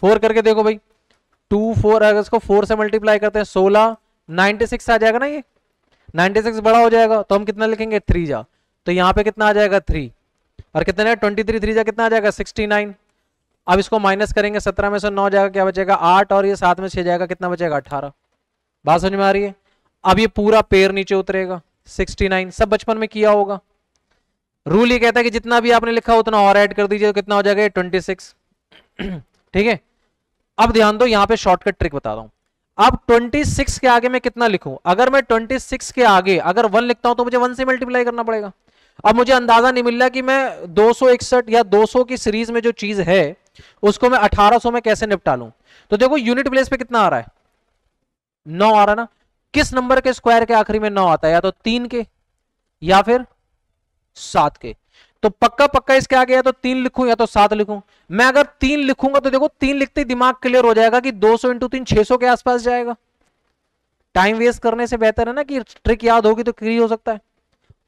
Speaker 1: 4 करके देखो भाई, 2 4 अगर इसको 4 से मल्टीप्लाई करते हैं 16, 96 आ जाएगा ना। ये 96 बड़ा हो जाएगा तो हम कितना लिखेंगे 3 जा, तो यहां पे कितना आ जाएगा 3 और कितने 23 3 जा कितना आ जाएगा 69। अब इसको माइनस करेंगे, 17 में से 9 जाएगा, क्या बचेगा 8 और ये 7 में 6 जाएगा, कितना बचेगा 18। बात समझ में आ रही है? अब ये पूरा पेयर नीचे उतरेगा 69। सब बचपन में किया होगा। रूल ये कहता है कि जितना भी आपने लिखा उतना और ऐड कर दीजिए, तो कितना हो जाएगा 26। ठीक है, अब ध्यान दो, यहां पे शॉर्टकट ट्रिक बता रहा हूं। अब 26 के आगे मैं कितना लिखूं, अगर मैं 26 के आगे अगर 1 लिखता हूं तो मुझे 1 से मल्टीप्लाई करना पड़ेगा। अब मुझे अंदाजा नहीं मिल रहा कि मैं 261 या 200 की सीरीज में जो चीज है उसको मैं 1800 में कैसे निपटा लूं। तो देखो यूनिट प्लेस पे कितना आ रहा है, 9 आ रहा ना। किस नंबर के स्क्वायर के आखिरी में 9 आता है, या तो 3 के या फिर 7 के। तो पक्का पक्का इसके आगे या तो 3 लिखूं या तो 7 लिखूं। मैं अगर 3 लिखूंगा तो देखो 3 लिखते ही दिमाग क्लियर हो जाएगा कि 200 इंटू 3 600 के आसपास जाएगा। टाइम वेस्ट करने से बेहतर है ना कि ट्रिक याद होगी तो क्लियर हो सकता है।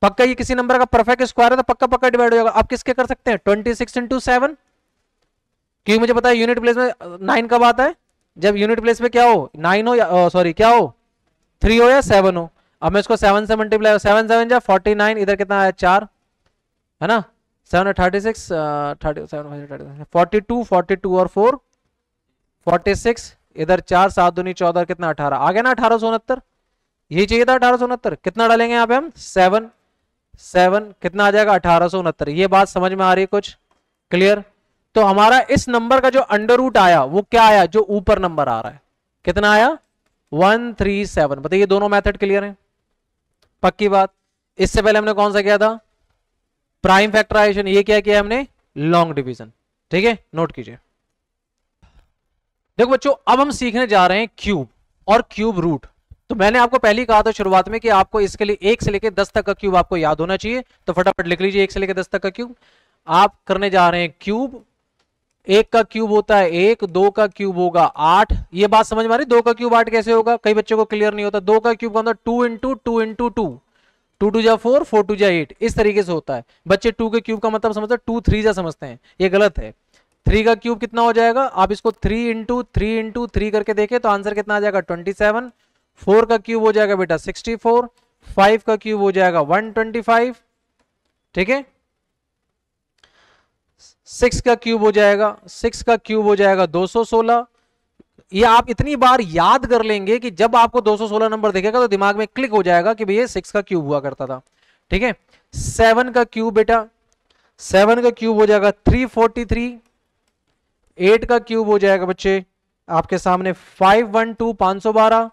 Speaker 1: पक्का ये किसी नंबर का परफेक्ट स्क्वायर है तो पक्का पक्का डिवाइड हो जाएगा। आप किसके कर सकते हैं 26 इंटू 7, क्योंकि मुझे पता है यूनिट प्लेस में 9 कब आता है, जब यूनिट प्लेस पे क्या हो 9 हो या सॉरी क्या हो 3 हो या 7 हो। अब मैं इसको 7 से मल्टीप्लाई, 7 7 जा 49, इधर कितना आया 4 है ना, 7 36 42 42 और 4 46, इधर 4 7 दूनी 14, कितना 18 आ गया ना 1869। यही चाहिए था 1869। कितना डालेंगे यहाँ पे हम 7 7, कितना आ जाएगा 1869। ये बात समझ में आ रही है कुछ क्लियर? तो हमारा इस नंबर का जो अंडर रूट आया वो क्या आया, जो ऊपर नंबर आ रहा है कितना आया 137। बताइए दोनों मेथड क्लियर है? पक्की बात। इससे पहले हमने कौन सा किया था, प्राइम फैक्टराइजेशन। ये क्या किया हमने, लॉन्ग डिवीजन। ठीक है, नोट कीजिए। देखो बच्चों, अब हम सीखने जा रहे हैं क्यूब और क्यूब रूट। तो मैंने आपको पहले ही कहा था शुरुआत में कि आपको इसके लिए 1 से लेकर 10 तक का क्यूब आपको याद होना चाहिए। तो फटाफट लिख लीजिए 1 से लेकर 10 तक का क्यूब। आप करने जा रहे हैं क्यूब। 1 का क्यूब होता है 1, 2 का क्यूब होगा 8। ये बात समझ में आ रही, 2 का क्यूब 8 कैसे होगा, कई बच्चों को क्लियर नहीं होता। 2 का क्यूब का 2 इंटू 2 इंटू 2, 2 2 जा 4, 4 2 जा 8, इस तरीके से होता है। बच्चे 2 के क्यूब का मतलब समझते हैं 2 3 जा समझते हैं, ये गलत है। 3 का क्यूब कितना हो जाएगा, आप इसको 3 इंटू 3 इंटू 3 करके देखें तो आंसर कितना आ जाएगा 27। 4 का क्यूब हो जाएगा बेटा 64, 5 का क्यूब हो जाएगा 125, ठीक है। 6 का क्यूब हो जाएगा, 6 का क्यूब हो जाएगा 216। ये आप इतनी बार याद कर लेंगे कि जब आपको 216 नंबर दिखेगा तो दिमाग में क्लिक हो जाएगा कि भैया 6 का क्यूब हुआ करता था, ठीक है। 7 का क्यूब बेटा, 7 का क्यूब हो जाएगा 343। 8 का क्यूब हो जाएगा बच्चे आपके सामने 512, 512।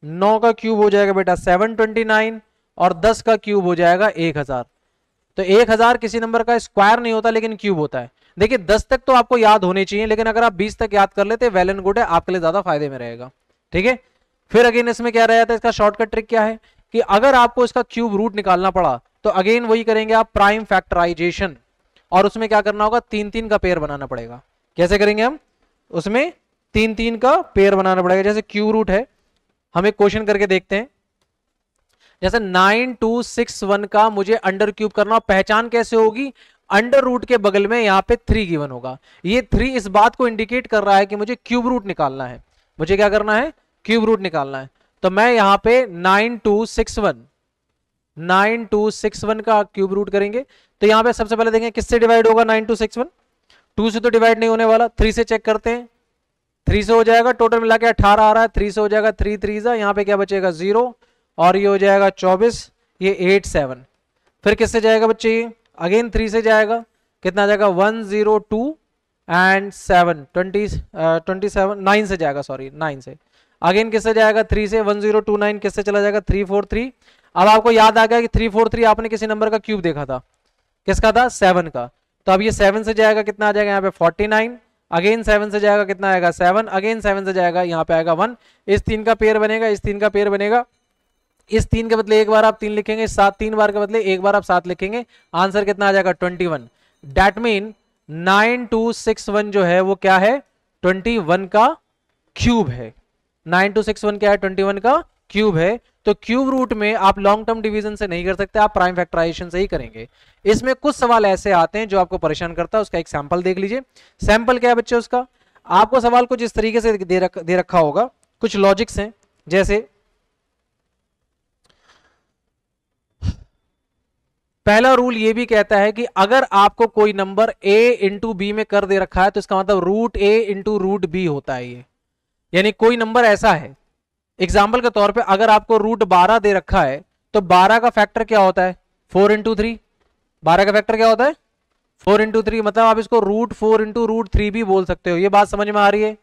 Speaker 1: 9 का क्यूब हो जाएगा बेटा 729 और 10 का क्यूब हो जाएगा 1000। तो 1000 किसी नंबर का स्क्वायर नहीं होता लेकिन क्यूब होता है। देखिए 10 तक तो आपको याद होने चाहिए, लेकिन अगर आप 20 तक याद कर लेते वेल एंड गुड है, आपके लिए ज्यादा फायदे में रहेगा, ठीक है। फिर अगेन इसमें क्या रह जाता है, इसका शॉर्टकट ट्रिक क्या है कि अगर आपको इसका क्यूब रूट निकालना पड़ा तो अगेन वही करेंगे आप, प्राइम फैक्टराइजेशन, और उसमें क्या करना होगा 3-3 का पेयर बनाना पड़ेगा। कैसे करेंगे हम, उसमें 3-3 का पेयर बनाना पड़ेगा। जैसे क्यूब रूट है, हम एक क्वेश्चन करके देखते हैं। जैसे 9261 का मुझे अंडर क्यूब करना, पहचान कैसे होगी, अंडर रूट के बगल में यहां पे 3 गिवन होगा। ये 3 इस बात को इंडिकेट कर रहा है कि मुझे क्यूब रूट निकालना है। मुझे क्या करना है, क्यूब रूट निकालना है। तो मैं यहां पे 9261 का क्यूब रूट करेंगे। तो यहां पे सबसे पहले देखें किससे डिवाइड होगा 9261, 2 से तो डिवाइड नहीं होने वाला, 3 से चेक करते हैं। 3 से हो जाएगा, टोटल मिला के 18 आ रहा है, 3 से हो जाएगा 3 3 यहाँ पे क्या बचेगा 0, और ये हो जाएगा 24, ये 87। फिर किससे जाएगा बच्चे, ये अगेन 3 से जाएगा, कितना जाएगा 102 एंड 7 27 9 से जाएगा, सॉरी 9 से। अगेन किससे जाएगा 3 से, 1029 किससे चला जाएगा 343। अब आपको याद आ गया कि 343 आपने किसी नंबर का क्यूब देखा था, किसका था 7 का। तो अब ये 7 से जाएगा, कितना आ जाएगा यहाँ पे 49। अगेन 7 से जाएगा, कितना आएगा 7। अगेन 7 से जाएगा, यहाँ पे आएगा 1। इस 3 का पेयर बनेगा, इस 3 का पेयर बनेगा। इस 3 के बदले एक बार आप 3 लिखेंगे, 7 3 बार के बदले एक बार आप 7 लिखेंगे। आंसर कितना आ जाएगा 21। दैट मीन 9261 जो है वो क्या है 21 का क्यूब है। 9261 क्या है 21 का क्यूब है। तो क्यूब रूट में आप लॉन्ग टर्म डिवीजन से नहीं कर सकते, आप प्राइम फैक्टराइजेशन से ही करेंगे। इसमें कुछ सवाल ऐसे आते हैं जो आपको परेशान करता है, उसका एक सैंपल देख लीजिए। सैंपल क्या है बच्चे, उसका आपको सवाल कुछ इस तरीके से दे रखा होगा, कुछ लॉजिक्स हैं। जैसे पहला रूल ये भी कहता है कि अगर आपको कोई नंबर a इंटू बी में कर दे रखा है तो इसका मतलब root a into root B होता है ये। यानी कोई नंबर ऐसा है, एग्जाम्पल के तौर पे अगर आपको रूट 12 दे रखा है तो 12 का फैक्टर क्या होता है 4 इंटू 3। 12 का फैक्टर क्या होता है 4 इंटू 3, मतलब आप इसको रूट 4 इंटू रूट 3 भी बोल सकते हो। ये बात समझ में आ रही है,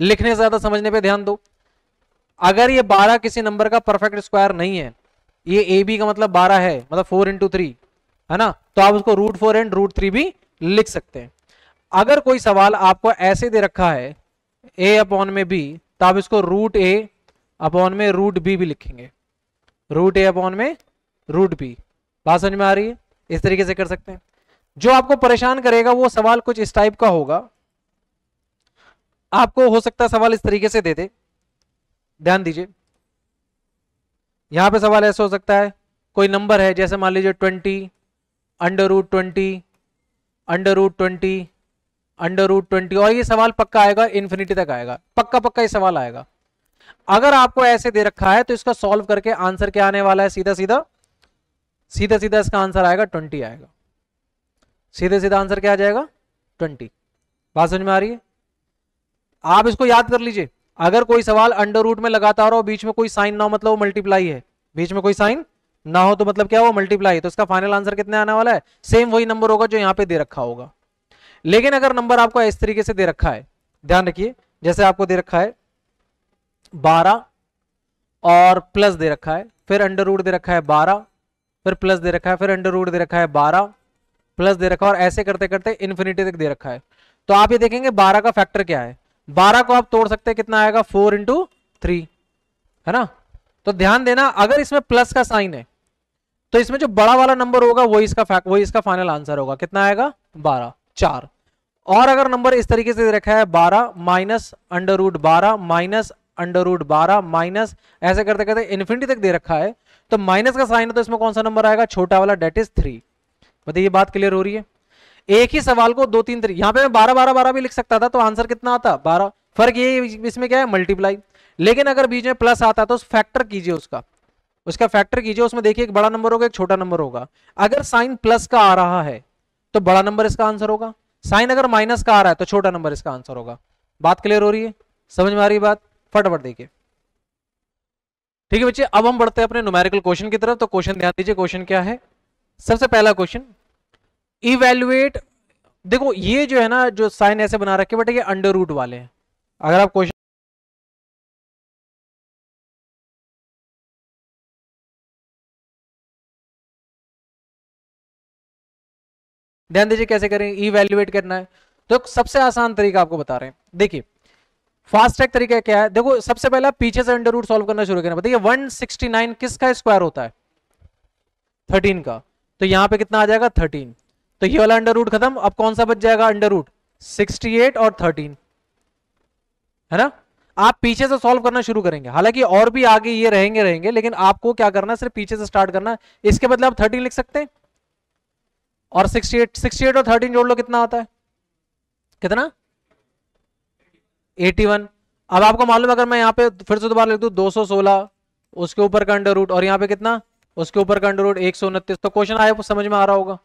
Speaker 1: लिखने से ज्यादा समझने पे ध्यान दो। अगर ये 12 किसी नंबर का परफेक्ट स्क्वायर नहीं है, ये ए बी का मतलब 12 है, मतलब 4 इंटू 3 है ना, तो आप उसको रूट 4 एंड रूट 3 भी लिख सकते हैं। अगर कोई सवाल आपको ऐसे दे रखा है ए अपॉन में बी, तो आप इसको रूट ए अपॉन में रूट बी भी लिखेंगे, रूट ए अपॉन में रूट बी। बात समझ में आ रही है, इस तरीके से कर सकते हैं। जो आपको परेशान करेगा वो सवाल कुछ इस टाइप का होगा, आपको हो सकता है सवाल इस तरीके से दे दे, ध्यान दीजिए। यहां पे सवाल ऐसा हो सकता है, कोई नंबर है जैसे मान लीजिए 20 under root 20 under root 20 under root 20, और ये सवाल पक्का आएगा, इन्फिनिटी तक आएगा, पक्का पक्का ये सवाल आएगा। अगर आपको ऐसे दे रखा है तो इसका सॉल्व करके आंसर क्या आने वाला है, सीधा सीधा इसका आंसर आएगा 20 आएगा, सीधे सीधा आंसर क्या आ जाएगा 20। बात समझ में आ रही है, आप इसको याद कर लीजिए। अगर कोई सवाल अंडर रूट में लगातार हो, बीच में कोई साइन ना हो मतलब वो मल्टीप्लाई है, बीच में कोई साइन ना हो तो मतलब क्या हो मल्टीप्लाई है, तो इसका फाइनल आंसर कितने आने वाला है, सेम वही नंबर होगा जो यहां पे दे रखा होगा। लेकिन अगर नंबर आपको इस तरीके से दे रखा है, ध्यान रखिए, जैसे आपको दे रखा है 12 और प्लस दे रखा है, फिर अंडर रूट दे रखा है 12, फिर प्लस दे रखा है, फिर अंडर रूट दे रखा है 12, प्लस दे रखा है, और ऐसे करते करते इन्फिनिटी तक दे रखा है। तो आप ये देखेंगे 12 का फैक्टर क्या है, 12 को आप तोड़ सकते हैं, कितना आएगा 4 इंटू 3 है ना। तो ध्यान देना, अगर इसमें प्लस का साइन है तो इसमें जो बड़ा वाला नंबर होगा वही इसका फाइनल आंसर होगा, कितना आएगा 12 4। और अगर नंबर इस तरीके से दे रखा है 12 minus under root 12 minus under root 12 minus, ऐसे करते करते इन्फिनिटी तक दे रखा है, तो माइनस का साइन है तो इसमें कौन सा नंबर आएगा, छोटा वाला, डेट इज 3। बताइए ये बात क्लियर हो रही है। एक ही सवाल को दो तीन तरीके, यहाँ पे मैं 12 12 12 भी लिख सकता था तो आंसर कितना आता 12। फर्क ये इसमें क्या है, मल्टीप्लाई। लेकिन अगर बीच में प्लस आता तो फैक्टर कीजिए, उसका फैक्टर कीजिए, उसमें देखिए एक बड़ा नंबर होगा एक छोटा नंबर होगा। अगर साइन प्लस का आ रहा है तो बड़ा नंबर इसका आंसर होगा, साइन अगर माइनस का आ रहा है तो छोटा नंबर इसका आंसर होगा। बात क्लियर हो रही है, समझ में आ रही है बात, फटाफट देखिए। ठीक है बच्चे, अब हम बढ़ते हैं अपने न्यूमेरिकल क्वेश्चन की तरफ। तो क्वेश्चन ध्यान दीजिए, क्वेश्चन क्या है। सबसे पहला क्वेश्चन, इवैल्यूएट। देखो ये जो है ना, जो साइन ऐसे बना रखे बट ये अंडर रूट वाले हैं। अगर आप क्वेश्चन ध्यान दीजिए कैसे करें, इवैल्यूएट करना है तो सबसे आसान तरीका आपको बता रहे हैं। देखिए फास्ट ट्रैक तरीका क्या है, देखो सबसे पहले पीछे से अंडर रूट सॉल्व करना शुरू करना। बताइए 169 किसका स्क्वायर होता है, 13 का। तो यहां पे कितना आ जाएगा 13, तो ये वाला अंडर रूट खत्म। अब कौन सा बच जाएगा अंडर रूट, 68 और 13, है ना। आप पीछे से सॉल्व करना शुरू करेंगे, हालांकि और भी आगे ये रहेंगे, लेकिन आपको क्या करना है, सिर्फ पीछे से स्टार्ट करना है। इसके बदले आप 13 लिख सकते हैं और 68 और 13 जोड़ लो, कितना आता है, कितना 81। अब आपको मालूम है, अगर मैं यहाँ पे फिर से दोबारा लिख दूं 216, उसके ऊपर का अंडर रूट और यहाँ पे कितना, उसके ऊपर का अंडर रूट 129। तो क्वेश्चन आया समझ में आ रहा होगा।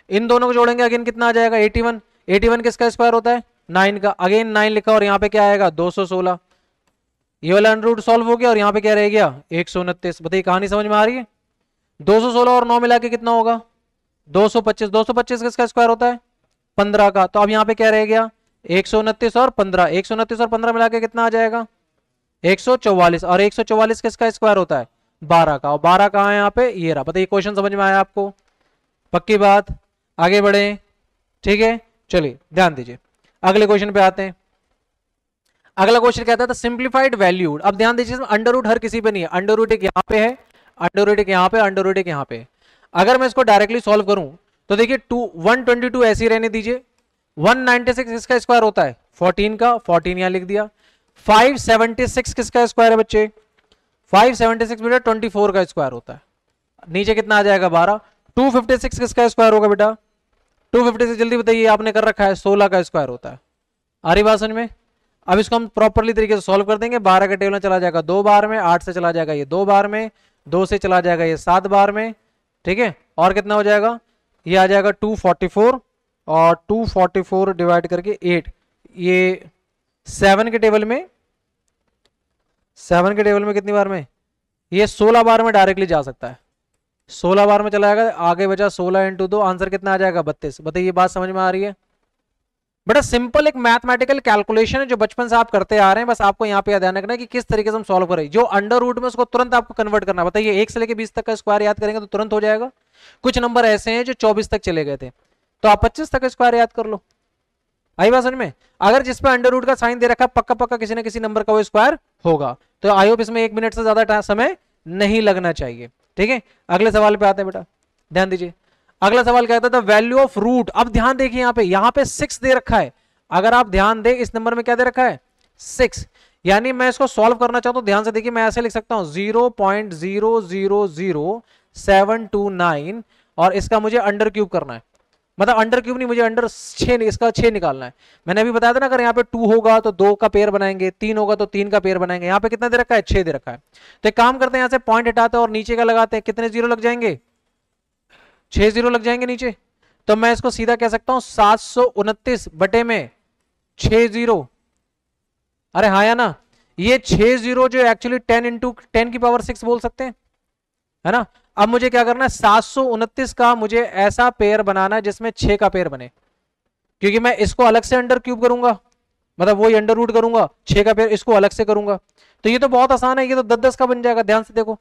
Speaker 1: इन दोनों को जोड़ेंगे अगेन कितना आ जाएगा 81। 81 किसका स्क्वायर होता है 9 का, अगेन 9 लिखा और यहाँ पे क्या आएगा 216। ये वाला अंडर रूट सॉल्व हो गया और यहाँ पे क्या रह गया 129। बताइए कहानी समझ में आ रही है। 216 और 9 मिला के कितना होगा 225। 225 किसका स्क्वायर होता है 15 का। तो अब यहाँ पे क्या रह गया 129 और 15, 129 और 15 मिला के कितना आ जाएगा 144। और 144 किसका स्क्वायर होता है 12 का, और 12 कहाँ है यहाँ पे, ये रहा। बताइए क्वेश्चन समझ में आया आपको, पक्की बात, आगे बढ़े। ठीक है चलिए ध्यान दीजिए, अगले क्वेश्चन पे आते हैं। अगला क्वेश्चन कहता था सिंप्लीफाइड वैल्यूड। अब ध्यान दीजिए अंडर रूट हर किसी पे नहीं है, अंडर रूट एक यहाँ पे है, अंडर रूट एक यहाँ पे, अंडर रूट एक यहाँ पे। अगर मैं इसको डायरेक्टली सॉल्व करूं तो देखिए 122 ऐसे ही रहने दीजिए। 196 किसका स्क्वायर होता है 14 का, 14 यहां लिख दिया। 576 किसका स्क्वायर है बच्चे, 576 बेटा 24 का स्क्वायर होता है। नीचे कितना आ जाएगा 12। 256 किसका स्क्वायर होगा बेटा, 256 जल्दी बताइए, आपने कर रखा है 16 का स्क्वायर होता है। आ रही बात समझ में। अब इसको हम प्रॉपरली तरीके से सॉल्व कर देंगे। 12 के टेबल में चला जाएगा 2 बार में, 8 से चला जाएगा ये 2 बार में, 2 से चला जाएगा ये 7 बार में। ठीक है, और कितना हो जाएगा, ये आ जाएगा 244 और 244 डिवाइड करके 8, ये 7 के टेबल में, 7 के टेबल में कितनी बार में, ये 16 बार में डायरेक्टली जा सकता है। 16 बार में चला जाएगा, आगे बचा 16 इंटू 2, आंसर कितना आ जाएगा 32। बताइए बात समझ में आ रही है। बड़ा सिंपल एक मैथमेटिकल कैलकुलेशन है जो बचपन से आप करते आ रहे हैं, बस आपको यहाँ पे याद ध्यान रखना है कि किस तरीके से हम सॉल्व करें। जो अंडर रूट में उसको तुरंत आपको कन्वर्ट करना है। बताइए 1 से लेकर 20 तक का स्क्वायर याद करेंगे तो तुरंत हो जाएगा। कुछ नंबर ऐसे हैं जो 24 तक चले गए थे, तो आप 25 तक का स्क्वायर याद कर लो। आई बात समझ में। अगर जिसपे अंडर रूट का साइन दे रखा पक्का पक्का किसी न किसी नंबर का वो स्क्वायर होगा। तो आई होप इसमें 1 मिनट से ज्यादा समय नहीं लगना चाहिए। ठीक है, अगले सवाल पे आते हैं बेटा, ध्यान दीजिए। अगला सवाल कहता था वैल्यू ऑफ रूट। अब ध्यान देखिए यहाँ पे 6 दे रखा है। अगर आप ध्यान दें इस नंबर में क्या दे रखा है 6, यानी मैं इसको सॉल्व करना चाहता हूं, ध्यान से देखिए, मैं ऐसे लिख सकता हूं 0.000729 और इसका मुझे अंडर क्यूब करना है। मतलब अंडर क्यूब नहीं, मुझे अंडर 6 इसका 6 निकालना है। मैंने अभी बताया था ना, अगर यहाँ पे 2 होगा तो 2 का पेयर बनाएंगे, 3 होगा तो 3 का पेयर बनाएंगे। यहाँ पे कितना दे रखा है 6 दे रखा है। तो एक काम करते हैं, यहाँ से पॉइंट हटाते हैं और नीचे का लगाते हैं। कितने जीरो लग जाएंगे 6 जीरो लग जाएंगे नीचे। तो मैं इसको सीधा कह सकता हूं 729 बटे में 6 जीरो। अरे हाँ या ना, ये 6 जीरो जो एक्चुअली 10 इंटू 10 की पावर 6 बोल सकते हैं, है ना। अब मुझे क्या करना है 729 का मुझे ऐसा पेयर बनाना है जिसमें 6 का पेयर बने, क्योंकि मैं इसको अलग से अंडर क्यूब करूंगा, मतलब वही अंडर रूट करूंगा, 6 का पेयर इसको अलग से करूंगा। तो ये तो बहुत आसान है, ये तो 10-10 का बन जाएगा। ध्यान से देखो,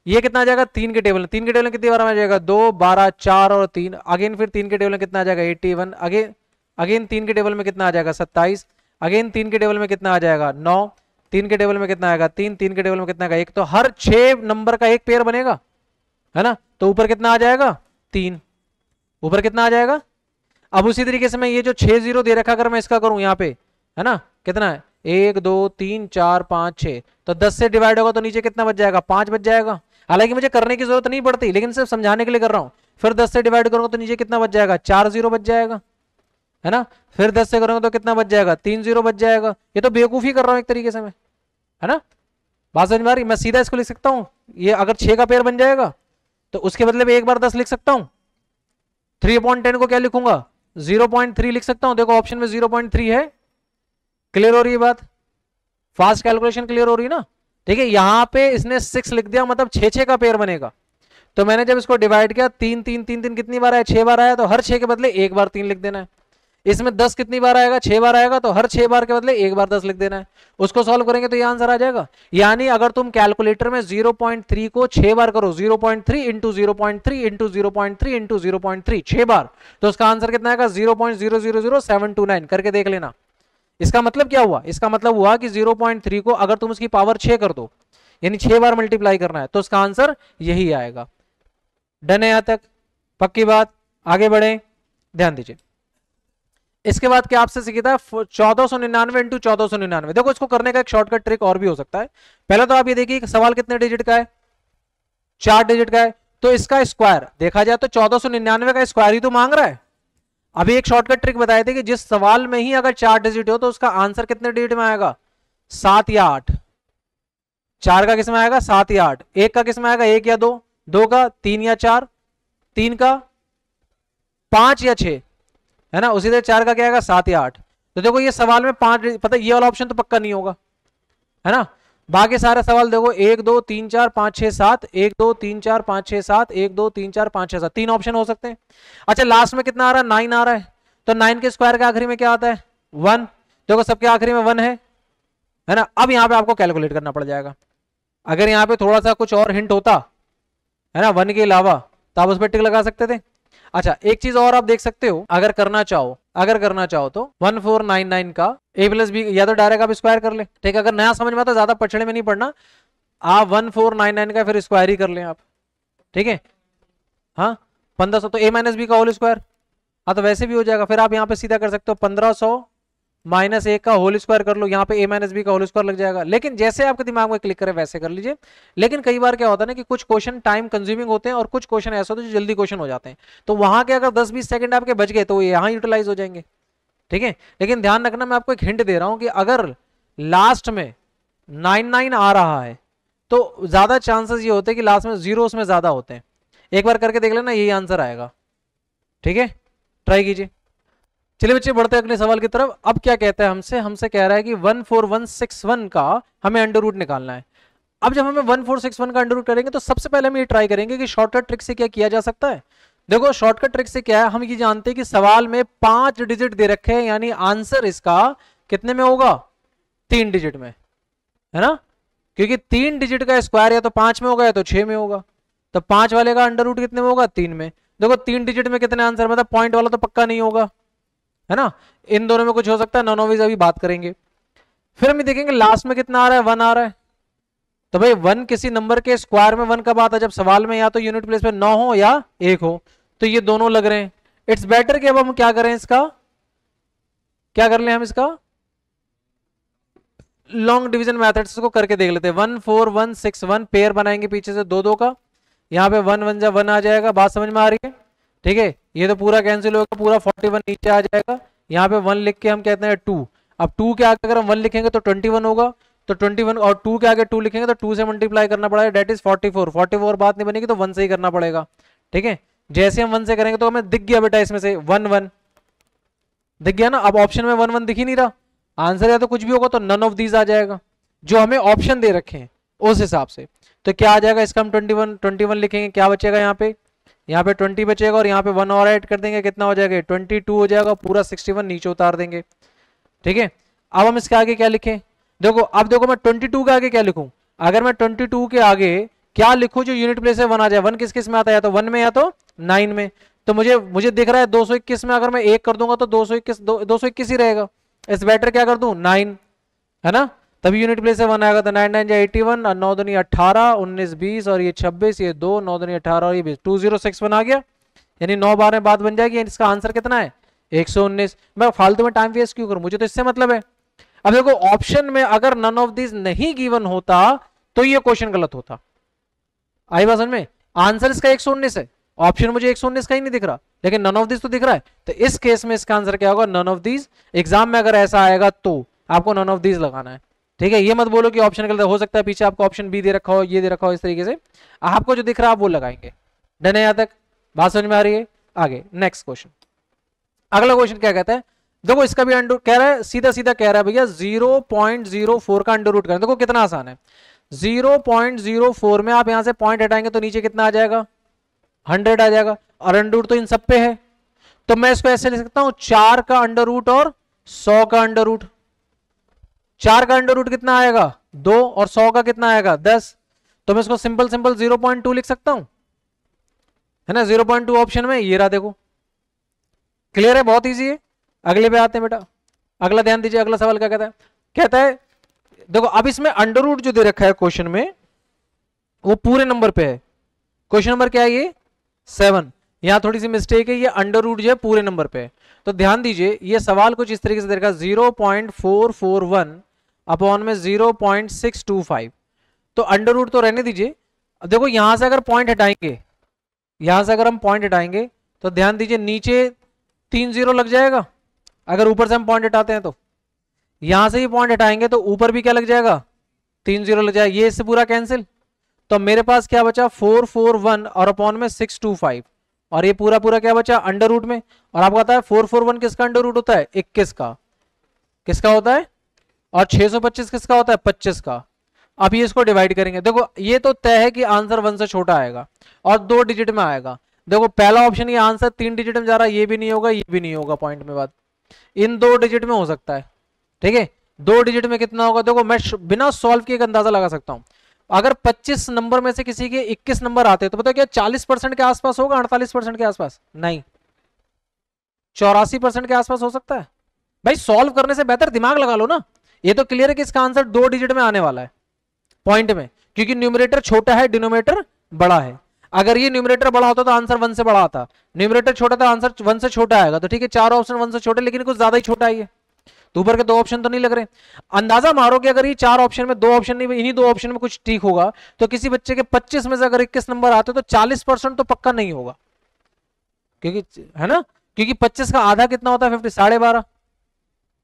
Speaker 1: ये कितना आ जाएगा 3 के टेबल में, 3 के टेबल में कितनी बार आ जाएगा 2 12 4 और 3, अगेन फिर 3 के टेबल में कितना आ जाएगा 81, अगेन 3 के टेबल में कितना आ जाएगा 27, अगेन 3 के टेबल में कितना आ जाएगा 9, 3 के टेबल में कितना आएगा 3, 3 के टेबल में कितना आएगा 1। तो हर 6 नंबर का एक पेयर बनेगा, है ना। तो ऊपर कितना आ जाएगा 3, ऊपर कितना आ जाएगा। अब उसी तरीके से मैं ये जो 6 जीरो दे रखा, अगर मैं इसका करूं यहाँ पे, है ना, कितना है 1 2 3 4 5 6, तो 10 से डिवाइड होगा तो नीचे कितना बच जाएगा 5 बच जाएगा। हालांकि मुझे करने की जरूरत नहीं पड़ती, लेकिन सिर्फ समझाने के लिए कर रहा हूं। फिर 10 से डिवाइड करूंगा तो नीचे कितना बच जाएगा, 4 जीरो बच जाएगा, है ना। फिर 10 से करूंगा तो कितना बच जाएगा, 3 जीरो बच जाएगा। ये तो बेवकूफी कर रहा हूं एक तरीके से मैं, है ना। बात समझ में आ रही। मैं सीधा इसको लिख सकता हूं, ये अगर 6 का पेयर बन जाएगा तो उसके बदले में एक बार 10 लिख सकता हूं। 3/10 को क्या लिखूंगा, 0.3 लिख सकता हूं। देखो ऑप्शन में 0.3 है। क्लियर हो रही है बात, फास्ट कैलकुलेशन क्लियर हो रही है ना। ठीक है, यहां पे इसने 6 लिख दिया, मतलब 6 का पेयर बनेगा। तो मैंने जब इसको डिवाइड किया, 3 3 3 3 कितनी बार आया, 6 बार आया, तो हर 6 के बदले एक बार 3 लिख देना है। इसमें 10 कितनी बार आएगा, 6 बार आएगा, तो हर 6 बार के बदले एक बार 10 लिख देना है। उसको सॉल्व करेंगे तो ये आंसर आ जाएगा। यानी अगर तुम कैलकुलेटर में 0.3 को 6 बार करो, 0.3 इंटू 0.3 इंटू 0.3 इंटू 0.3 6 बार, तो उसका आंसर कितना आएगा, 0.000729 करके देख लेना। इसका मतलब क्या हुआ, इसका मतलब हुआ कि 0.3 को अगर तुम उसकी पावर 6 कर दो, यानी 6 बार मल्टीप्लाई करना है, तो उसका आंसर यही आएगा। डन है यहां तक, पक्की बात। आगे बढ़े, ध्यान दीजिए। इसके बाद क्या आपसे सीखा था, 1499 इंटू 1499। देखो इसको करने का एक शॉर्टकट ट्रिक और भी हो सकता है। पहले तो आप ये देखिए सवाल कितने डिजिट का है, 4 डिजिट का है, तो इसका स्क्वायर देखा जाए तो 1499 का स्क्वायर ही तो मांग रहा है। अभी एक शॉर्टकट ट्रिक बताए थे कि जिस सवाल में ही अगर 4 डिजिट हो तो उसका आंसर कितने डिजिट में आएगा, 7 या 8। 4 का किस में आएगा, 7 या 8। 1 का किस में आएगा, 1 या 2। 2 का 3 या 4। 3 का 5 या 6, है ना। उसी तरह 4 का क्या आएगा, 7 या 8। तो देखो ये सवाल में 5, पता ये वाला ऑप्शन तो पक्का नहीं होगा, है ना। बाकी सारे सवाल देखो 1 2 3 4 5 6 7, 1 2 3 4 5 6 7, 1 2 3 4 5 6 7, 3 ऑप्शन हो सकते हैं। अच्छा लास्ट में कितना आ रहा है, 9 आ रहा है, तो 9 के स्क्वायर के आखिरी में क्या आता है, 1। देखो सबके आखिरी में 1 है ना। अब यहां पे आपको कैलकुलेट करना पड़ जाएगा। अगर यहाँ पे थोड़ा सा कुछ और हिंट होता, है ना, 1 के अलावा, तो आप उस पर टिक लगा सकते थे। अच्छा एक चीज और आप देख सकते हो, अगर करना चाहो तो 1499 का a प्लस बी या तो डायरेक्ट आप स्क्वायर कर ले, ठीक है। अगर नया समझ में आता, ज्यादा पछड़े में नहीं पड़ना, आप 1499 का फिर स्क्वायर ही कर लें आप, ठीक है। हाँ 1500 तो a माइनस बी का होल स्क्वायर, हाँ तो वैसे भी हो जाएगा। फिर आप यहाँ पे सीधा कर सकते हो 1500 माइनस 1 का होल स्क्वायर कर लो, यहाँ पे a माइनस बी का होल स्क्वायर लग जाएगा। लेकिन जैसे आपके दिमाग में क्लिक करे वैसे कर लीजिए। लेकिन कई बार क्या होता है ना कि कुछ क्वेश्चन टाइम कंज्यूमिंग होते हैं और कुछ क्वेश्चन ऐसे होते हैं जो जल्दी क्वेश्चन हो जाते हैं, तो वहां के अगर 10-20 सेकंड आपके बच गए तो यहाँ यूटिलाइज हो जाएंगे, ठीक है। लेकिन ध्यान रखना, मैं आपको एक हिंट दे रहा हूं कि अगर लास्ट में 99 आ रहा है तो ज्यादा चांसेस ये होते हैं कि लास्ट में जीरो उसमें ज्यादा होते हैं। एक बार करके देख लेना, यही आंसर आएगा, ठीक है। ट्राई कीजिए। चलिए बच्चे बढ़ते हैं अगले सवाल की तरफ। अब क्या कहता है हमसे कह रहा है कि 14161 का हमें अंडर रूट निकालना है। अब जब हमें 14161 का अंडर रूट करेंगे तो सबसे पहले हम ये ट्राई करेंगे कि शॉर्टकट ट्रिक से क्या किया जा सकता है। देखो शॉर्टकट ट्रिक से क्या है, हम ये जानते हैं कि सवाल में 5 डिजिट दे रखे हैं, यानी आंसर इसका कितने में होगा, 3 डिजिट में, है ना। क्योंकि 3 डिजिट का स्क्वायर या तो 5 में होगा या तो 6 में होगा, तो 5 वाले का अंडर रूट कितने में होगा, 3 में। देखो 3 डिजिट में कितने आंसर, मतलब पॉइंट वाला तो पक्का नहीं होगा, है ना। इन दोनों में कुछ हो सकता है, नॉन ऑफ अभी बात करेंगे। फिर हम देखेंगे लास्ट में कितना आ रहा है, 1 आ रहा है। तो भाई 1 किसी नंबर के स्क्वायर में 1 कब आता है, जब सवाल में या तो यूनिट प्लेस पे 9 हो या 1 हो। तो ये दोनों लग रहे हैं। इट्स बेटर कि अब हम क्या करें, इसका क्या कर लें, हम इसका लॉन्ग डिवीजन मेथड को करके देख लेते हैं। 14161 पेयर बनाएंगे पीछे से 2 का, यहाँ पे 1 1 जा 1 आ जाएगा। बात समझ में आ रही है, ठीक है। ये तो पूरा कैंसिल होगा, पूरा 41 नीचे आ जाएगा। यहाँ पे 1 लिख के हम कहते हैं 2। अब 2 के आगे अगर हम 1 लिखेंगे तो 21 होगा, तो 21 और 2 के आगे 2 लिखेंगे तो 2 से मल्टीप्लाई करना पड़ेगा, डेट इज 44। 44 बात नहीं बनेगी तो 1 से ही करना पड़ेगा, ठीक है। जैसे हम 1 से करेंगे तो हमें दिख गया बेटा इसमें से 1 1 दिख गया ना। अब ऑप्शन में 1 1 दिख ही नहीं रहा, आंसर या तो कुछ भी होगा तो नन ऑफ दीज आ जाएगा जो हमें ऑप्शन दे रखे हैं उस हिसाब से। तो क्या आ जाएगा, इसका हम 21 लिखेंगे, क्या बचेगा यहाँ पे 20 बचेगा, और यहाँ पे 1 और ऐड कर देंगे, कितना हो जाएगा 22 हो जाएगा, पूरा 61 नीचे उतार देंगे, ठीक है। अब हम इसके आगे क्या लिखें, देखो अब देखो मैं 22 के आगे क्या लिखूं। अगर मैं 22 के आगे क्या लिखूं जो यूनिट प्लेस से 1 आ जाए। 1 किस किस में आता है, या तो 1 में या तो 9 में। तो मुझे दिख रहा है 221 में, अगर मैं 1 कर दूंगा तो 221 ही रहेगा। इस बेटर क्या कर दूं 9, है ना, तभी यूनिट प्लेस से 1 आएगा। तो 9 9 81, 9 दूनी 18, 19 20 और ये 26, ये 2 9 दूनी 18 और ये 20, 2061 आ गया। यानी 9 12 में बात बन जाएगी। इसका आंसर कितना है 119। मैं फालतू में टाइम वेस्ट क्यों करूं, मुझे तो इससे मतलब है। अब देखो ऑप्शन में अगर नन ऑफ दिस नहीं गिवन होता तो ये क्वेश्चन गलत होता, आई बात समझ में? आंसर इसका 119 है, ऑप्शन मुझे 119 का ही नहीं दिख रहा, लेकिन नन ऑफ दिस तो दिख रहा है। तो इस केस में इसका आंसर क्या होगा? None of this. एग्जाम में अगर ऐसा आएगा तो आपको नन ऑफ दिस लगाना है, ठीक है? ये मत बोलो कि ऑप्शन गलत हो सकता है, पीछे आपको ऑप्शन बी दे रखा हो, ये दे रखा हो, इस तरीके से आपको जो दिख रहा है आप वो लगाएंगे। डन है यहां तक? बात समझ में आ रही है? आगे नेक्स्ट क्वेश्चन। अगला क्वेश्चन क्या कहता है, देखो इसका भी अंडर कह रहा है, सीधा सीधा कह रहा है भैया 0.04 का अंडर रूट करें। देखो कितना आसान है, 0.04 में आप यहां से पॉइंट हटाएंगे तो नीचे कितना आ जाएगा? 100 आ जाएगा, और अंडर रूट तो इन सब पे है, तो मैं इसको ऐसे लिख सकता हूं 4 का अंडर रूट और 100 का अंडर रूट। 4 का अंडर रूट कितना आएगा? 2, और 100 का कितना आएगा? 10। तो मैं इसको सिंपल सिंपल 0.2 लिख सकता हूं, है ना? 0.2 ऑप्शन में ये रहा, देखो क्लियर है, बहुत इजी है। अगले पे आते हैं बेटा, अगला ध्यान दीजिए, अगला सवाल क्या कहता है? कहता है देखो अब इसमें अंडर रूट जो दे रखा है क्वेश्चन में वो पूरे नंबर पे है। क्वेश्चन नंबर क्या है? ये 7। यहां थोड़ी सी मिस्टेक है, ये अंडर रूट जो है पूरे नंबर पे है। तो ध्यान दीजिए, ये सवाल कुछ इस तरीके से दे रखा है 0.441 अपॉन में 0.625। तो अंडर रूट तो रहने दीजिए। अब देखो यहां से अगर पॉइंट हटाएंगे, यहां से अगर हम पॉइंट हटाएंगे तो ध्यान दीजिए नीचे 3 0 लग जाएगा। अगर ऊपर से हम पॉइंट हटाते हैं तो यहां से ही पॉइंट हटाएंगे तो ऊपर भी क्या लग जाएगा? 3 0 लग जाएगा, ये इससे पूरा कैंसिल। तो मेरे पास क्या बचा? 441 और अपॉन में 625, और ये पूरा पूरा क्या बचा? अंडर रूट में। और आपको पता है 441 किसका अंडर रूट होता है? 21 का। किसका होता है? और 625 किसका होता है? 25 का। अब ये इसको डिवाइड करेंगे, देखो ये तो तय है कि आंसर 1 से छोटा आएगा और 2 डिजिट में आएगा। देखो पहला ऑप्शन ये आंसर 3 डिजिट में जा रहा है, ये भी नहीं होगा, ये भी नहीं होगा, पॉइंट में बात इन 2 डिजिट में हो सकता है, ठीक है? 2 डिजिट में कितना होगा? देखो मैं बिना सॉल्व किए एक अंदाजा लगा सकता हूं। अगर 25 नंबर में से किसी के 21 नंबर आते तो पता क्या 40% के आसपास होगा? 48% के आसपास? नहीं, 84% के आसपास हो सकता है। भाई सॉल्व करने से बेहतर दिमाग लगा लो ना। ये तो क्लियर है कि इसका आंसर 2 डिजिट में आने वाला है पॉइंट में, क्योंकि न्यूमरेटर छोटा है, डिनोमिनेटर बड़ा है। अगर ये न्यूमरेटर बड़ा होता तो आंसर 1 से बड़ा आता, न्यूमरेटर छोटा था आंसर 1 से छोटा आएगा। तो ठीक है, 4 ऑप्शन 1 से छोटे, लेकिन कुछ ज्यादा ही छोटा है ये, तो ऊपर के 2 ऑप्शन तो नहीं लग रहे। अंदाजा मारो कि अगर ये 4 ऑप्शन में 2 ऑप्शन नहीं, इन्हीं 2 ऑप्शन में कुछ ठीक होगा, तो किसी बच्चे के 25 में से अगर 21 नंबर आते तो 40% तो पक्का नहीं होगा, क्योंकि है ना, क्योंकि 25 का आधा कितना होता है? 50, 12.5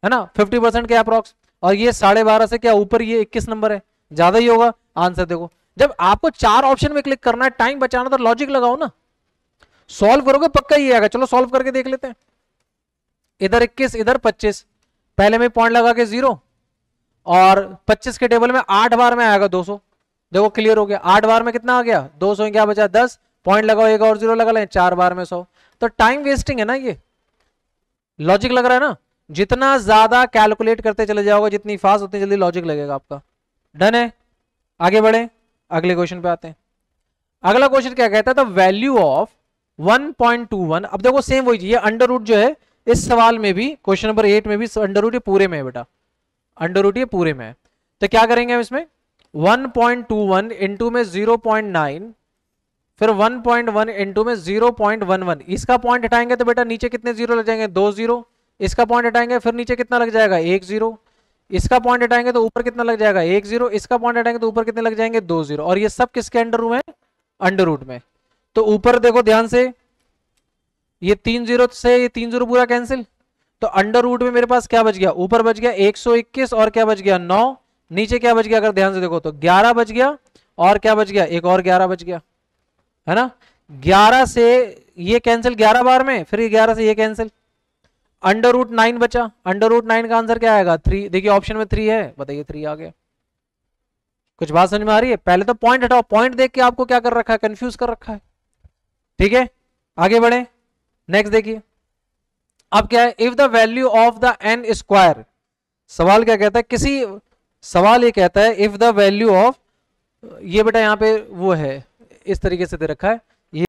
Speaker 1: है ना, 50% के अप्रॉक्स। और ये 12.5 से क्या ऊपर ये 21 नंबर है, ज्यादा ही होगा आंसर। देखो जब आपको 4 ऑप्शन में क्लिक करना है, टाइम बचाना, तो लॉजिक लगाओ ना, सॉल्व करोगे पक्का ही आएगा। चलो सॉल्व करके देख लेते हैं। इधर 21 इधर 25, पहले में पॉइंट लगा के 0, और 25 के टेबल में 8 बार में आएगा 200। देखो क्लियर हो गया, 8 बार में कितना आ गया? 200। क्या बचा? 10। पॉइंट लगाओ, एक और 0 लगा लें, 4 बार में 100। तो टाइम वेस्टिंग है ना, ये लॉजिक लग रहा है ना। जितना ज्यादा कैलकुलेट करते चले जाओगे, जितनी फास्ट उतनी जल्दी लॉजिक लगेगा आपका। डन है, आगे बढ़े, अगले क्वेश्चन पे आते हैं। अगला क्वेश्चन क्या कहता है? The value of 1.21। अब देखो सेम वही, ये अंडर रूट जो है इस सवाल में भी, क्वेश्चन नंबर 8 में भी अंडर रूट ये पूरे में है बेटा, अंडर रूट ये पूरे में है। तो क्या करेंगे हम इसमें? 1.21 इंटू में 0.9, फिर 1.1 इंटू में 0.11। इसका पॉइंट हटाएंगे तो बेटा नीचे कितने 0 लग जाएंगे? 2 0। इसका पॉइंट हटाएंगे फिर नीचे कितना लग जाएगा? 1 0। इसका पॉइंट हटाएंगे तो ऊपर कितना लग जाएगा? 1 0। इसका पॉइंट हटाएंगे तो ऊपर कितने लग जाएंगे? 2 0। और ये सब किसके अंडर रूट में? अंडर रूट में। तो ऊपर देखो ध्यान से, ये 3 0 से ये 3 0 पूरा कैंसिल। तो अंडर रूट में मेरे पास क्या बच गया? ऊपर बच गया 121, और क्या बच गया? 9। नीचे क्या बच गया? अगर ध्यान से देखो तो 11 बच गया, और क्या बच गया? एक और 11 बच गया, है ना। 11 से ये कैंसिल 11 बार में, फिर ये 11 से ये कैंसिल, अंडर रूट 9 बचा। अंडर रूट 9 का आंसर क्या आएगा? 3। देखिए ऑप्शन में 3 है, बताइए 3 आ गया। कुछ बात समझ में आ रही है? पहले तो पॉइंट हटाओ, पॉइंट देख के आपको क्या कर रखा है? कंफ्यूज कर रखा है, ठीक है। आगे बढ़े, नेक्स्ट देखिए। अब क्या है? If the value of the N square, सवाल क्या कहता है? किसी सवाल ये कहता है इफ द वैल्यू ऑफ, ये बेटा यहां पे वो है इस तरीके से दे रखा है, ये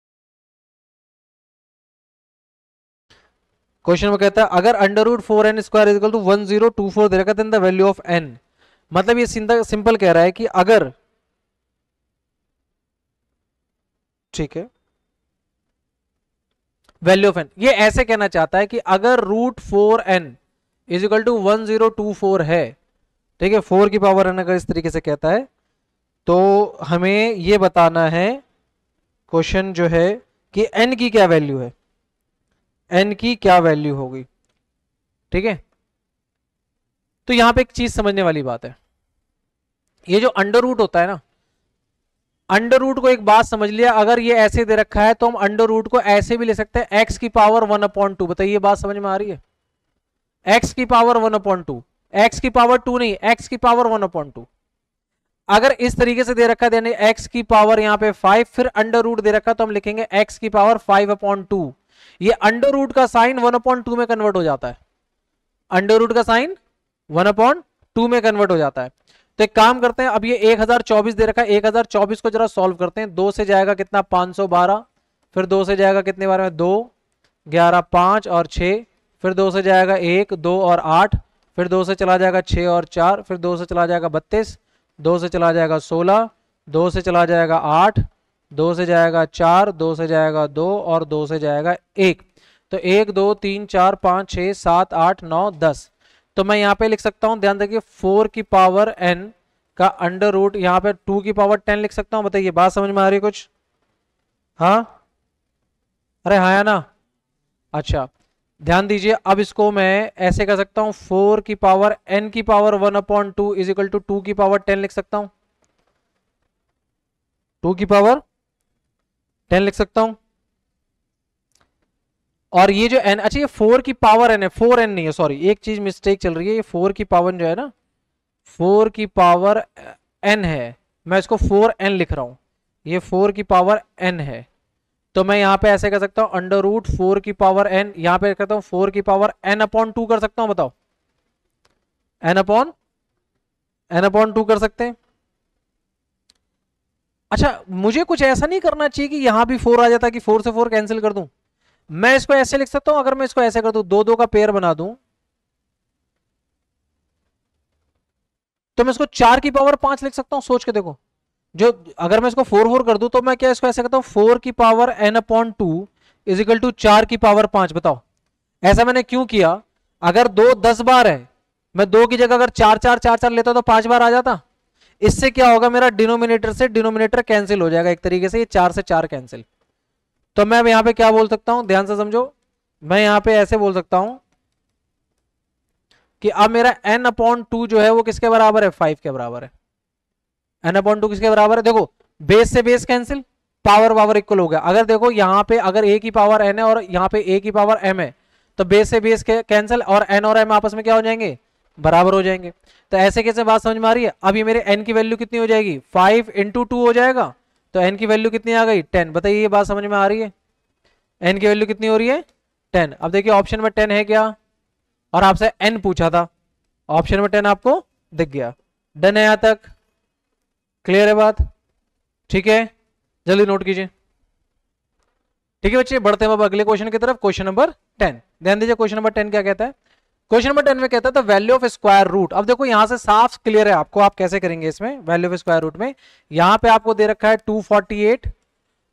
Speaker 1: क्वेश्चन में कहता है अगर under root 4n square is equal to 1024 दे रखा है, then the value of n। मतलब ये सिंपल कह रहा है कि अगर, ठीक है, वैल्यू ऑफ n, ये ऐसे कहना चाहता है कि अगर root 4n is equal to 1024 है, ठीक है, 4 की पावर n अगर इस तरीके से कहता है, तो हमें ये बताना है क्वेश्चन जो है कि n की क्या वैल्यू है, n की क्या वैल्यू होगी। ठीक है, तो यहां पे एक चीज समझने वाली बात है, ये जो अंडर रूट होता है ना, अंडर रूट को एक बात समझ लिया, अगर ये ऐसे दे रखा है तो हम अंडर रूट को ऐसे भी ले सकते हैं, x की पावर 1/2। बताइए बात समझ में आ रही है, x की पावर 1/2, x की पावर 2 नहीं, x की पावर 1/2। अगर इस तरीके से दे रखा है, यानी x की पावर यहां पे 5, फिर अंडर रूट दे रखा, तो हम लिखेंगे x की पावर 5/2। ये अंडर रूट का साइन 1/2 में कन्वर्ट हो जाता है, अंडर रूट का साइन 1/2 में कन्वर्ट हो जाता है। तो एक काम करते हैं, अब ये 1024 दे रखा है, 1024 को जरा सॉल्व करते हैं। 2 से जाएगा कितना, 512, फिर 2 से जाएगा कितने बार में, 2, 11, 5 और 6, फिर 2 से जाएगा 1, 2 और 8, फिर 2 से चला जाएगा 6 और 4, फिर 2 से चला जाएगा 32, 2 से चला जाएगा 16, 2 से चला जाएगा 8, 2 से जाएगा 4, 2 से जाएगा 2 और 2 से जाएगा 1। तो 1, 2, 3, 4, 5, 6, 7, 8, 9, 10। तो मैं यहाँ पे लिख सकता हूँ, ध्यान देखिए, 4 की पावर n का अंडर रूट, यहाँ पे 2 की पावर 10 लिख सकता हूँ। बताइए बात समझ में आ रही है कुछ? हाँ, अरे हाँ या ना? अच्छा, ध्यान दीजिए, अब इसको मैं ऐसे कर सकता हूँ, 4 की पावर n की पावर 1/2 इज इक्वल टू 2 की पावर 10 लिख सकता हूँ, 2 की पावर 10 लिख सकता हूँ। और ये जो n, अच्छा ये 4 की पावर n है, 4n नहीं है, सॉरी एक चीज मिस्टेक चल रही है, ये 4 की पावर जो है ना, 4 की पावर n है, मैं इसको 4n लिख रहा हूं, ये 4 की पावर n है। तो मैं यहां पे ऐसे कर सकता हूं, अंडर रूट 4 की पावर n, यहां पे करता हूं 4 की पावर n/2 कर सकता हूं। बताओ, n/2 कर सकते हैं। अच्छा, मुझे कुछ ऐसा नहीं करना चाहिए कि यहां भी 4 आ जाता कि 4 से 4 कैंसिल कर दूं। मैं इसको ऐसे लिख सकता हूं, अगर मैं इसको ऐसे कर दूं, 2 2 का पेयर बना दूं, तो मैं इसको 4 की पावर 5 लिख सकता हूं। सोच के देखो, जो अगर मैं इसको 4 4 कर दूं, तो मैं क्या इसको ऐसे करता हूं, 4 की power n/2 is equal to 4 की पावर 5। बताओ ऐसा मैंने क्यों किया? अगर 2 10 बार है, मैं 2 की जगह अगर 4 4 4 4 लेता तो 5 बार आ जाता। इससे क्या होगा, मेरा डिनोमिनेटर से डिनोमिनेटर कैंसिल हो जाएगा एक तरीके से, ये 4 से 4 कैंसिल। तो मैं यहां पे क्या बोल सकता हूं, ध्यान से समझो, मैं यहां पे ऐसे बोल सकता हूं कि अब मेरा n/2 जो है वो किसके बराबर है, 5 के बराबर है। n/2 किसके बराबर है? देखो, बेस से base cancel, power power equal हो गया। अगर देखो यहाँ पे अगर a की पावर n है और यहाँ पे a की पावर m है, तो बेस से बेस कैंसिल, और n और m आपस में क्या हो जाएंगे, बराबर हो जाएंगे। तो ऐसे कैसे बात समझ में आ रही है? अब ये मेरे n की वैल्यू कितनी हो जाएगी, 5 × 2 हो जाएगा, तो n की वैल्यू कितनी आ गई, 10। बताइए ये बात समझ में आ रही है? n की वैल्यू कितनी हो रही है, 10। अब देखिए ऑप्शन में 10 है क्या, और आपसे n पूछा था, ऑप्शन में 10 आपको दिख गया। डन है यहां तक? क्लियर है बात? ठीक है, जल्दी नोट कीजिए। ठीक है बच्चे, बढ़ते हैं अब अगले क्वेश्चन की तरफ। क्वेश्चन नंबर 10, ध्यान दीजिए, क्वेश्चन नंबर 10 क्या कहता है? क्वेश्चन नंबर 10 में कहता है the value of square root. अब देखो यहां से साफ क्लियर है आपको, आप कैसे करेंगे इसमें वैल्यू ऑफ स्क्वायर रूट में। यहां पे आपको दे रखा है 248,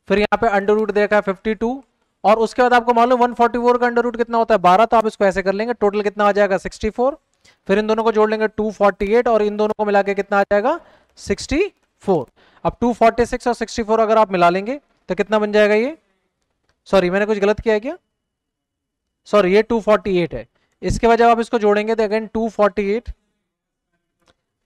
Speaker 1: फिर यहाँ पे अंडर रूट दे रखा है 52, और उसके बाद आपको मालूम 144 का अंडर रूट कितना होता है, 12। तो आप इसको ऐसे कर लेंगे, टोटल कितना आ जाएगा, 64। फिर इन दोनों को जोड़ लेंगे 248, और इन दोनों को मिला के कितना आ जाएगा, 64। अब 246 और 64 अगर आप मिला लेंगे तो कितना बन जाएगा ये, सॉरी मैंने कुछ गलत किया है क्या, सॉरी ये 248 है। इसके बाद जब आप इसको जोड़ेंगे तो अगेन 248,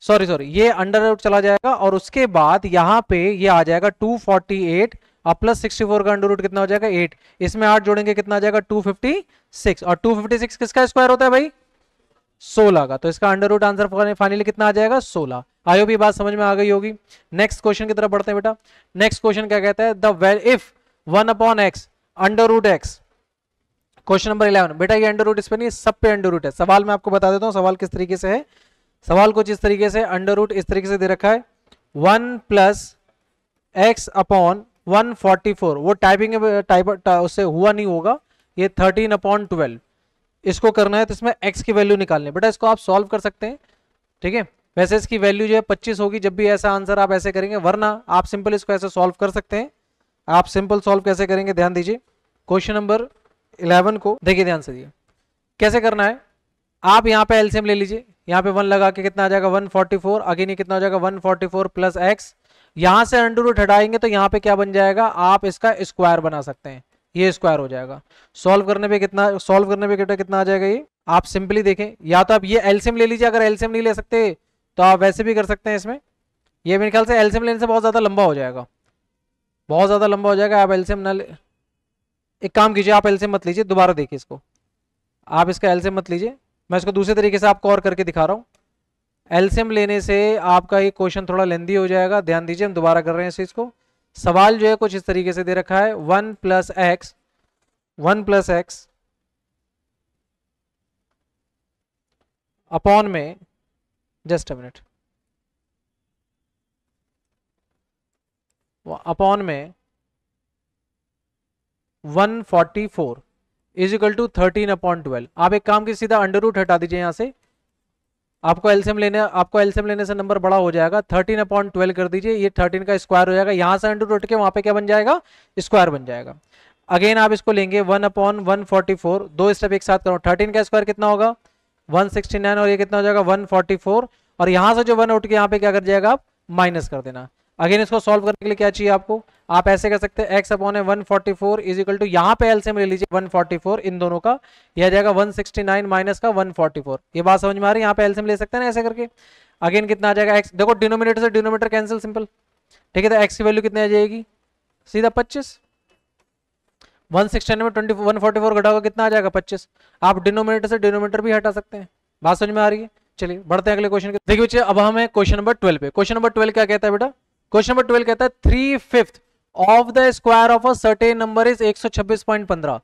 Speaker 1: सॉरी ये अंडर रूट चला जाएगा, और उसके बाद यहाँ पे ये आ जाएगा 248 और प्लस 64 का अंडर रूट कितना हो जाएगा, 8। इसमें 8 जोड़ेंगे कितना आ जाएगा, 256। और 256 किसका स्क्वायर होता है भाई, 16 का। तो इसका अंडर रूट आंसर फाइनली कितना आ जाएगा, 16। आई होप ये बात समझ में आ गई होगी। नेक्स्ट क्वेश्चन की तरफ बढ़ते हैं बेटा। नेक्स्ट क्वेश्चन क्या कहता है, the if 1/x under root x। Question number 11 बेटा, ये अंडर रूट इस पे नहीं, सब पे अंडर रूट है। सवाल मैं आपको बता देता हूँ सवाल किस तरीके से है। सवाल कुछ इस तरीके से, अंडर रूट इस तरीके से दे रखा है, 1 + x/144। वो टाइपिंग उससे हुआ नहीं होगा, ये 13/12 इसको करना है। तो इसमें x की वैल्यू निकालनी है बेटा, इसको आप सॉल्व कर सकते हैं। ठीक है, वैसे इसकी वैल्यू जो है 25 होगी जब भी ऐसा आंसर आप ऐसे करेंगे, वरना आप सिंपल इसको ऐसे सॉल्व कर सकते हैं। आप सिंपल सॉल्व कैसे करेंगे, ध्यान दीजिए। क्वेश्चन नंबर 11 को देखिए ध्यान से, कैसे करना है। आप यहाँ पे एलसीएम ले लीजिए, यहाँ पे 1 लगा के कितना आ जाएगा, 144। अगेन ये कितना हो जाएगा, 144 + x यहां से अंडर रूट हटाएंगे तो यहाँ पे क्या बन जाएगा, आप इसका स्क्वायर बना सकते हैं, ये स्क्वायर हो जाएगा। सॉल्व करने पे कितना आ जाएगा ये, आप सिंपली देखें, या तो आप ये एलसीएम ले लीजिए, अगर एलसीएम नहीं ले सकते तो आप वैसे भी कर सकते हैं इसमें। ये मेरे ख्याल से एलसीएम लेने से बहुत ज्यादा लंबा हो जाएगा, बहुत ज्यादा लंबा हो जाएगा। आप एलसीएम ना ले, एक काम कीजिए, आप एलसीएम मत लीजिए, दोबारा देखिए इसको, आप इसका एलसीएम मत लीजिए, मैं इसको दूसरे तरीके से आपको और करके दिखा रहा हूँ। एलसीएम लेने से आपका ये क्वेश्चन थोड़ा लेंदी हो जाएगा, ध्यान दीजिए, हम दोबारा कर रहे हैं इस चीज को। सवाल जो है कुछ इस तरीके से दे रखा है, 1 प्लस एक्स अपॉन में, जस्ट अ मिनट, अपॉन में 144 इज इक्वल टू 13/12। आप एक काम की सीधा अंडर रूट हटा दीजिए यहां से, आपको एलसीएम लेने से नंबर बड़ा हो जाएगा, 13/12 कर दीजिए, ये 13 का स्क्वायर हो जाएगा, यहां से अंडर रूट के वहां पे क्या बन जाएगा, स्क्वायर बन जाएगा। अगेन आप इसको लेंगे 1/144, दो स्टेप एक साथ करो, 13 का स्क्वायर कितना होगा 169, और ये कितना हो जाएगा 144, और यहां से जो 1 उठ के यहाँ पे क्या कर जाएगा, आप माइनस कर देना। अगेन इसको सॉल्व करने के लिए क्या चाहिए आपको, आप ऐसे कर सकते हैं, x upon 144 is equal to, यहाँ पे एलसीएम ले लीजिए 144 इन दोनों का, यह आ जाएगा 169 माइनस का 144। ये बात समझ में आ रही है, यहाँ पे एलसीएम ले सकते हैं ना ऐसे करके। अगेन कितना आ जाएगा x, देखो डिनोमिनेटर से डिनोमिनेटर कैंसिल, सिंपल, ठीक है, तो x की वैल्यू कितनी आ जाएगी, सीधा 25, 169 में 144 घटाओगे कितना आ जाएगा 25। आप डिनोमिनेटर से डिनोमिनेटर भी हटा सकते हैं, बात समझ में आ रही है। चलिए बढ़ते हैं अगले क्वेश्चन के, देखिए बच्चे अब हम है क्वेश्चन नंबर 12 पे। क्वेश्चन नंबर 12 क्या कहता है बेटा, क्वेश्चन नंबर 12 कहता है 3/5 of the square of a certain number is 126.15।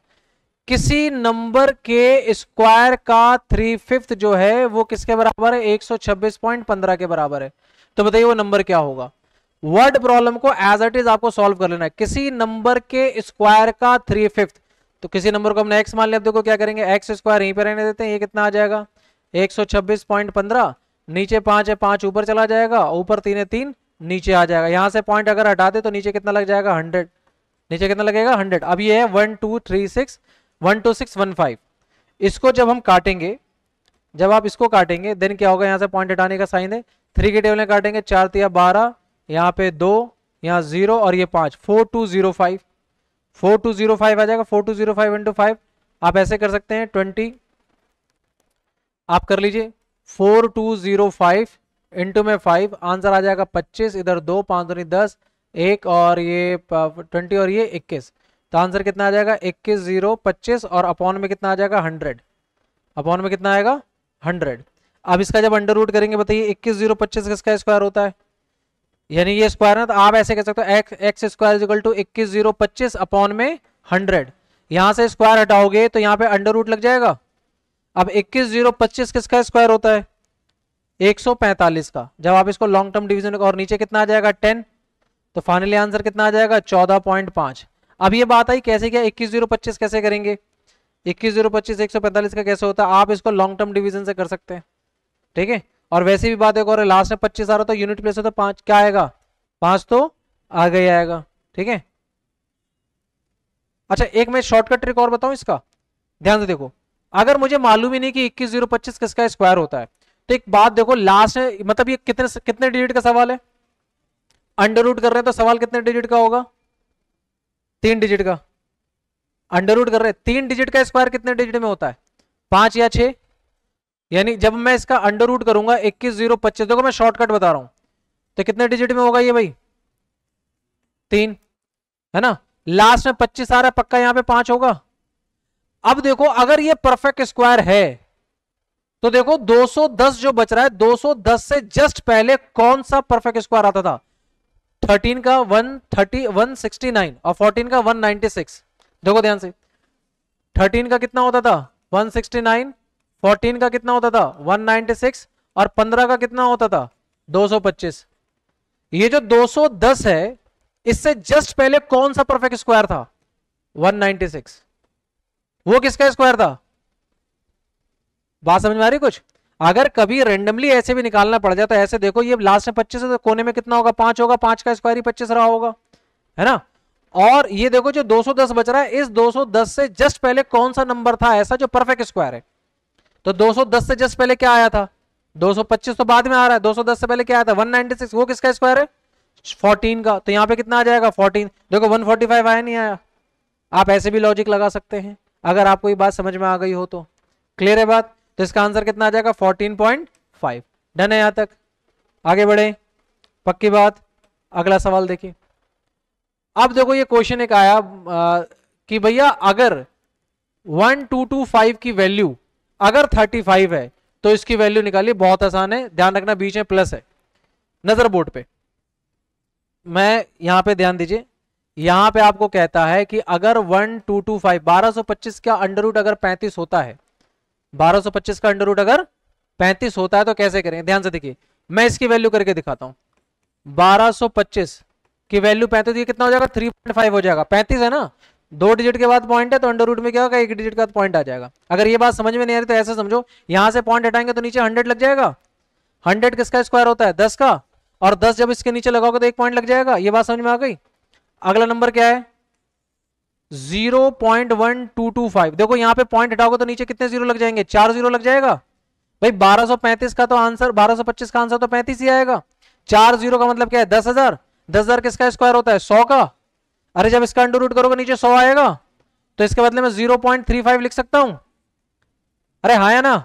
Speaker 1: किसी नंबर के स्क्वायर का 3/5 जो है वो किसके बराबर है, 126.15 के बराबर है। तो बताइए वो नंबर क्या होगा। वर्ड प्रॉब्लम को एज इट इज आपको सॉल्व कर लेना है, किसी नंबर के स्क्वायर का 3/5, तो किसी नंबर को हमने x मान लिया, अब देखो क्या करेंगे, x स्क्वायर यहीं पे रहने देते हैं, ये कितना आ जाएगा 126.15, नीचे 5 है 5 ऊपर चला जाएगा, ऊपर 3 है 3 नीचे आ जाएगा, यहां से पॉइंट अगर हटा दे तो नीचे कितना लग जाएगा 100, नीचे कितना लगेगा 100। अब ये है 12615, इसको जब हम काटेंगे, जब आप इसको काटेंगे देन क्या होगा, यहां से पॉइंट हटाने का साइन है, 3 के टेबल में काटेंगे, 4 3 12, यहाँ पे 2, यहाँ 0 और ये 5, 4205, 4205 आ जाएगा, 4205 इंटू 5, आप ऐसे कर सकते हैं 20, आप कर लीजिए 4205 इंटू में 5, आंसर आ जाएगा 25, इधर 2 5 दूनी 10, 1 और ये 20 और ये 21, तो आंसर कितना आ जाएगा 21025, और अपॉन में कितना आ जाएगा 100, अपॉन में कितना आएगा 100। अब इसका जब अंडर रूट करेंगे बताइए 21025 किसका स्क्वायर होता है, यानी ये स्क्वायर है, तो आप ऐसे कह सकते हो X square is equal to 21025 upon में 100, यहां से स्क्वायर हटाओगे तो यहाँ पे अंडर रूट लग जाएगा। अब 21025 किसका स्क्वायर होता है 145 का, जब आप इसको लॉन्ग टर्म डिवीजन, और नीचे कितना आ जाएगा 10, तो फाइनली आंसर कितना आ जाएगा 14.5। अब ये बात आई कैसे, क्या 21025 कैसे करेंगे, 21025 145 का कैसे होता है, आप इसको लॉन्ग टर्म डिवीजन से कर सकते हैं, ठीक है। और वैसे भी बात एक और, लास्ट में 25 आ रहा तो यूनिट प्लेस हो तो 5 क्या आएगा, 5 तो आगे ही आएगा, ठीक है। अच्छा एक मैं शॉर्टकट ट्रिक और बताऊं इसका, ध्यान से देखो, अगर मुझे मालूम ही नहीं कि 21025 किसका स्क्वायर होता है, तो एक बात देखो, लास्ट में मतलब ये कितने डिजिट का सवाल है, अंडर रूट कर रहे हैं तो सवाल कितने डिजिट का होगा, 3 डिजिट का, अंडर रूट कर रहे हैं 3 डिजिट का स्क्वायर कितने डिजिट में होता है 5 या 6, यानी जब मैं इसका अंडर रूट करूंगा 21025, देखो मैं शॉर्टकट बता रहा हूं, तो कितने डिजिट में होगा ये भाई 3, है ना, लास्ट में 25 आ रहा है, पक्का यहां पे 5 होगा। अब देखो अगर ये परफेक्ट स्क्वायर है तो देखो 210 जो बच रहा है, 210 से जस्ट पहले कौन सा परफेक्ट स्क्वायर आता था, 13 का 169 और 14 का 196, देखो ध्यान से, 13 का कितना होता था 169, 14 का कितना होता था 196, और 15 का कितना होता था 225। ये जो 210 है इससे जस्ट पहले कौन सा परफेक्ट स्क्वायर था 196, वो किसका स्क्वायर था, बात समझ में आ रही कुछ। अगर कभी रेंडमली ऐसे भी निकालना पड़ जाए तो ऐसे देखो, ये लास्ट में 25 है तो कोने में कितना होगा 5 होगा, 5 का स्क्वायर ही 25 रहा होगा, है ना। और ये देखो जो 210 बच रहा है, इस 210 से जस्ट पहले कौन सा नंबर था ऐसा जो परफेक्ट स्क्वायर है, तो 210 से जस्ट पहले क्या आया था 225, तो बाद में आ रहा है, 210 से पहले क्या आया था 196, वो किसका स्क्वायर है, 14 का, तो यहाँ पे कितना आ जाएगा 14। देखो 145 आया नहीं आया। आप ऐसे भी लॉजिक लगा सकते हैं अगर आपको ये बात समझ में आ गई हो तो। क्लियर है बात? तो इसका आंसर कितना आ जाएगा 14.5। डन है यहाँ तक? आगे बढ़े, पक्की बात। अगला सवाल देखिए। अब देखो ये क्वेश्चन एक आया कि भैया अगर 1225 की वैल्यू अगर 35 है तो इसकी वैल्यू निकालिए। बहुत आसान है, ध्यान रखना बीच में प्लस है। नजर बोर्ड पे, मैं यहां पे ध्यान दीजिए। यहां पे आपको कहता है कि अगर 1225 1225 का अंडर रूट अगर 35 होता है, 1225 का अंडर रूट अगर 35 होता है तो कैसे करें? ध्यान से देखिए, मैं इसकी वैल्यू करके दिखाता हूं। 1225 की वैल्यू 35, ये कितना हो जाएगा 3.5 हो जाएगा। 35 है ना, 2 डिजिट के बाद पॉइंट है तो अंडर रूट में क्या होगा 1 डिजिट के बाद पॉइंट आ जाएगा। अगर ये बात समझ में नहीं आ रही तो ऐसे समझो, यहां से पॉइंट हटाएंगे तो नीचे 100 लग जाएगा। 100 किसका स्क्वायर होता है 10 का, और 10 जब इसके नीचे लगाओगे तो 1 पॉइंट लग जाएगा। ये बात समझ में आ गई? अगला नंबर क्या है 0.1225। देखो यहां पे पॉइंट हटाओगे तो नीचे कितने जीरो लग जाएंगे 4 जीरो लग जाएगा। भाई 1235 का तो आंसर 1225 का आंसर तो 35 ही आएगा। 4 जीरो का मतलब क्या है 10,000। 10,000 किसका स्क्वायर होता है 100 का। अरे जब इसका अंडर रूट करोगे नीचे 100 आएगा, तो इसके बदले में 0.35 लिख सकता हूं। अरे हाँ या ना?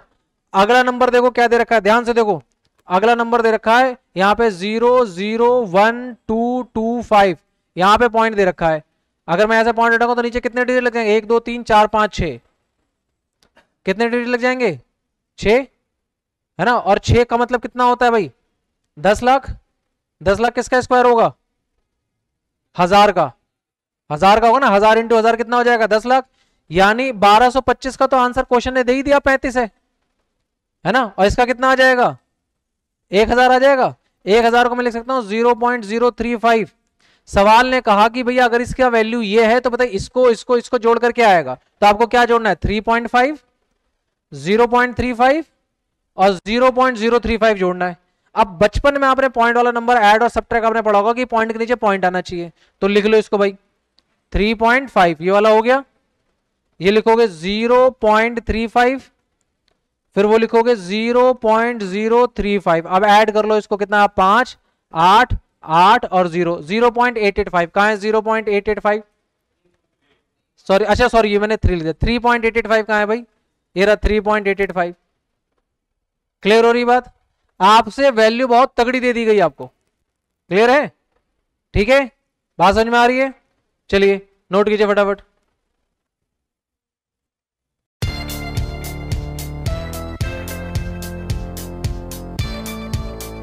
Speaker 1: अगला नंबर देखो क्या दे रखा है, ध्यान से देखो। अगला नंबर दे रखा है यहां पे 0.01225, यहां पे पॉइंट दे रखा है। अगर मैं ऐसे पॉइंट हटाऊंगा तो नीचे कितने डिजिट लग जाएंगे 1 2 3 4 5 6। कितने डिजिट लग जाएंगे 6, है ना। और 6 का मतलब कितना होता है भाई 10 लाख। 10 लाख किसका स्क्वायर होगा 1000 का। 1000 का होगा ना, 1000 इंटू 1000 कितना हो जाएगा 10 लाख। यानी 1225 का तो आंसर क्वेश्चन ने दे ही दिया 35 है ना। और इसका कितना आ जाएगा 1000 आ जाएगा। 1000 को मैं लिख सकता हूं 0.035। सवाल ने कहा कि भैया अगर इसका वैल्यू ये है तो बताइए इसको इसको इसको जोड़ कर क्या आएगा। तो आपको क्या जोड़ना है 3.5, 0.35 और 0.035 जोड़ना है। अब बचपन में आपने पॉइंट वाला नंबर ऐड और सब्ट्रैक्ट आपने पढ़ा होगा कि पॉइंट के नीचे पॉइंट आना चाहिए। तो लिख लो इसको भाई 3.5 ये वाला हो गया। ये लिखोगे 0.35, फिर वो लिखोगे 0.035। अब ऐड कर लो इसको कितना 5 8 8 और 0 0.885। कहां है 0.885? सॉरी, अच्छा सॉरी ये मैंने 3 लिख दिया। 3.885 कहां है भाई? ये रहा 3.885। क्लियर हो रही बात? आपसे वैल्यू बहुत तगड़ी दे दी गई आपको। क्लियर है? ठीक है, बात समझ में आ रही है? चलिए नोट कीजिए फटाफट।